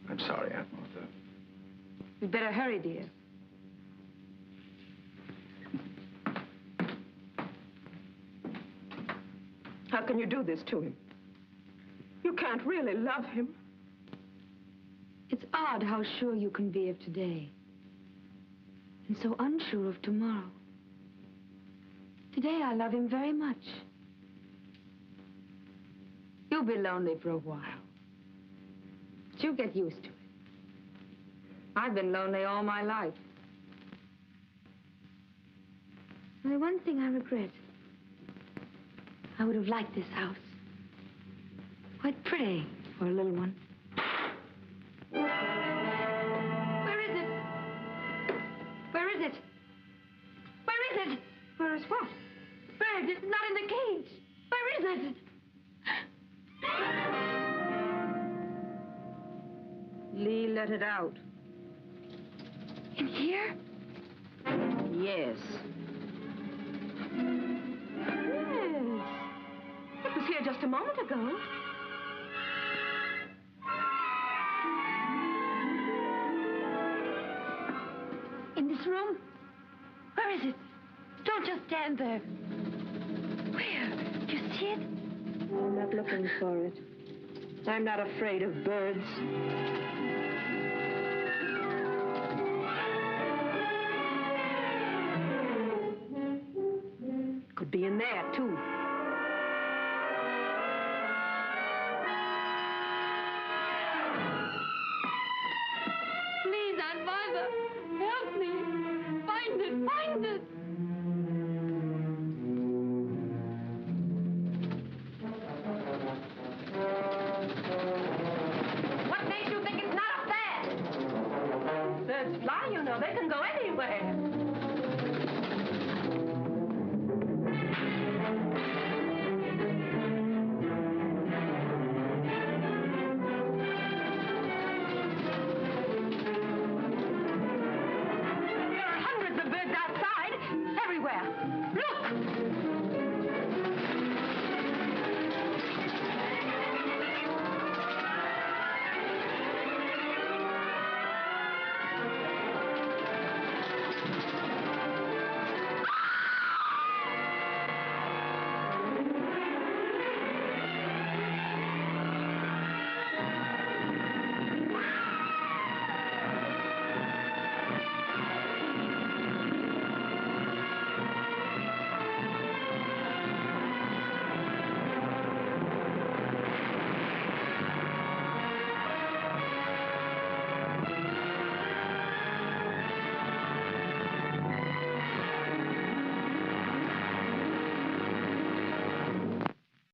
C: I'm sorry, Aunt Martha.
B: You'd better hurry, dear.
K: How can you do this to him? You can't really love him.
B: It's odd how sure you can be of today. And so unsure of tomorrow. Today I love him very much. You'll be lonely for a while. But you'll get used to it. I've been lonely all my life.
J: Only one thing I regret. I would have liked this house. Quite pretty for a little one. Where is it? Where is it? Where is it?
B: Where is what?
J: Bird, it's not in the cage. Where is it?
K: Lee let it out.
J: In here?
K: Yes.
B: Yes. It was here just a moment ago.
J: In this room? Where is it? Don't just stand there. Where? Do you see it?
K: I'm not looking for it. I'm not afraid of birds. Could be in there, too.
J: Please, Aunt Martha, help me. Find it, find it.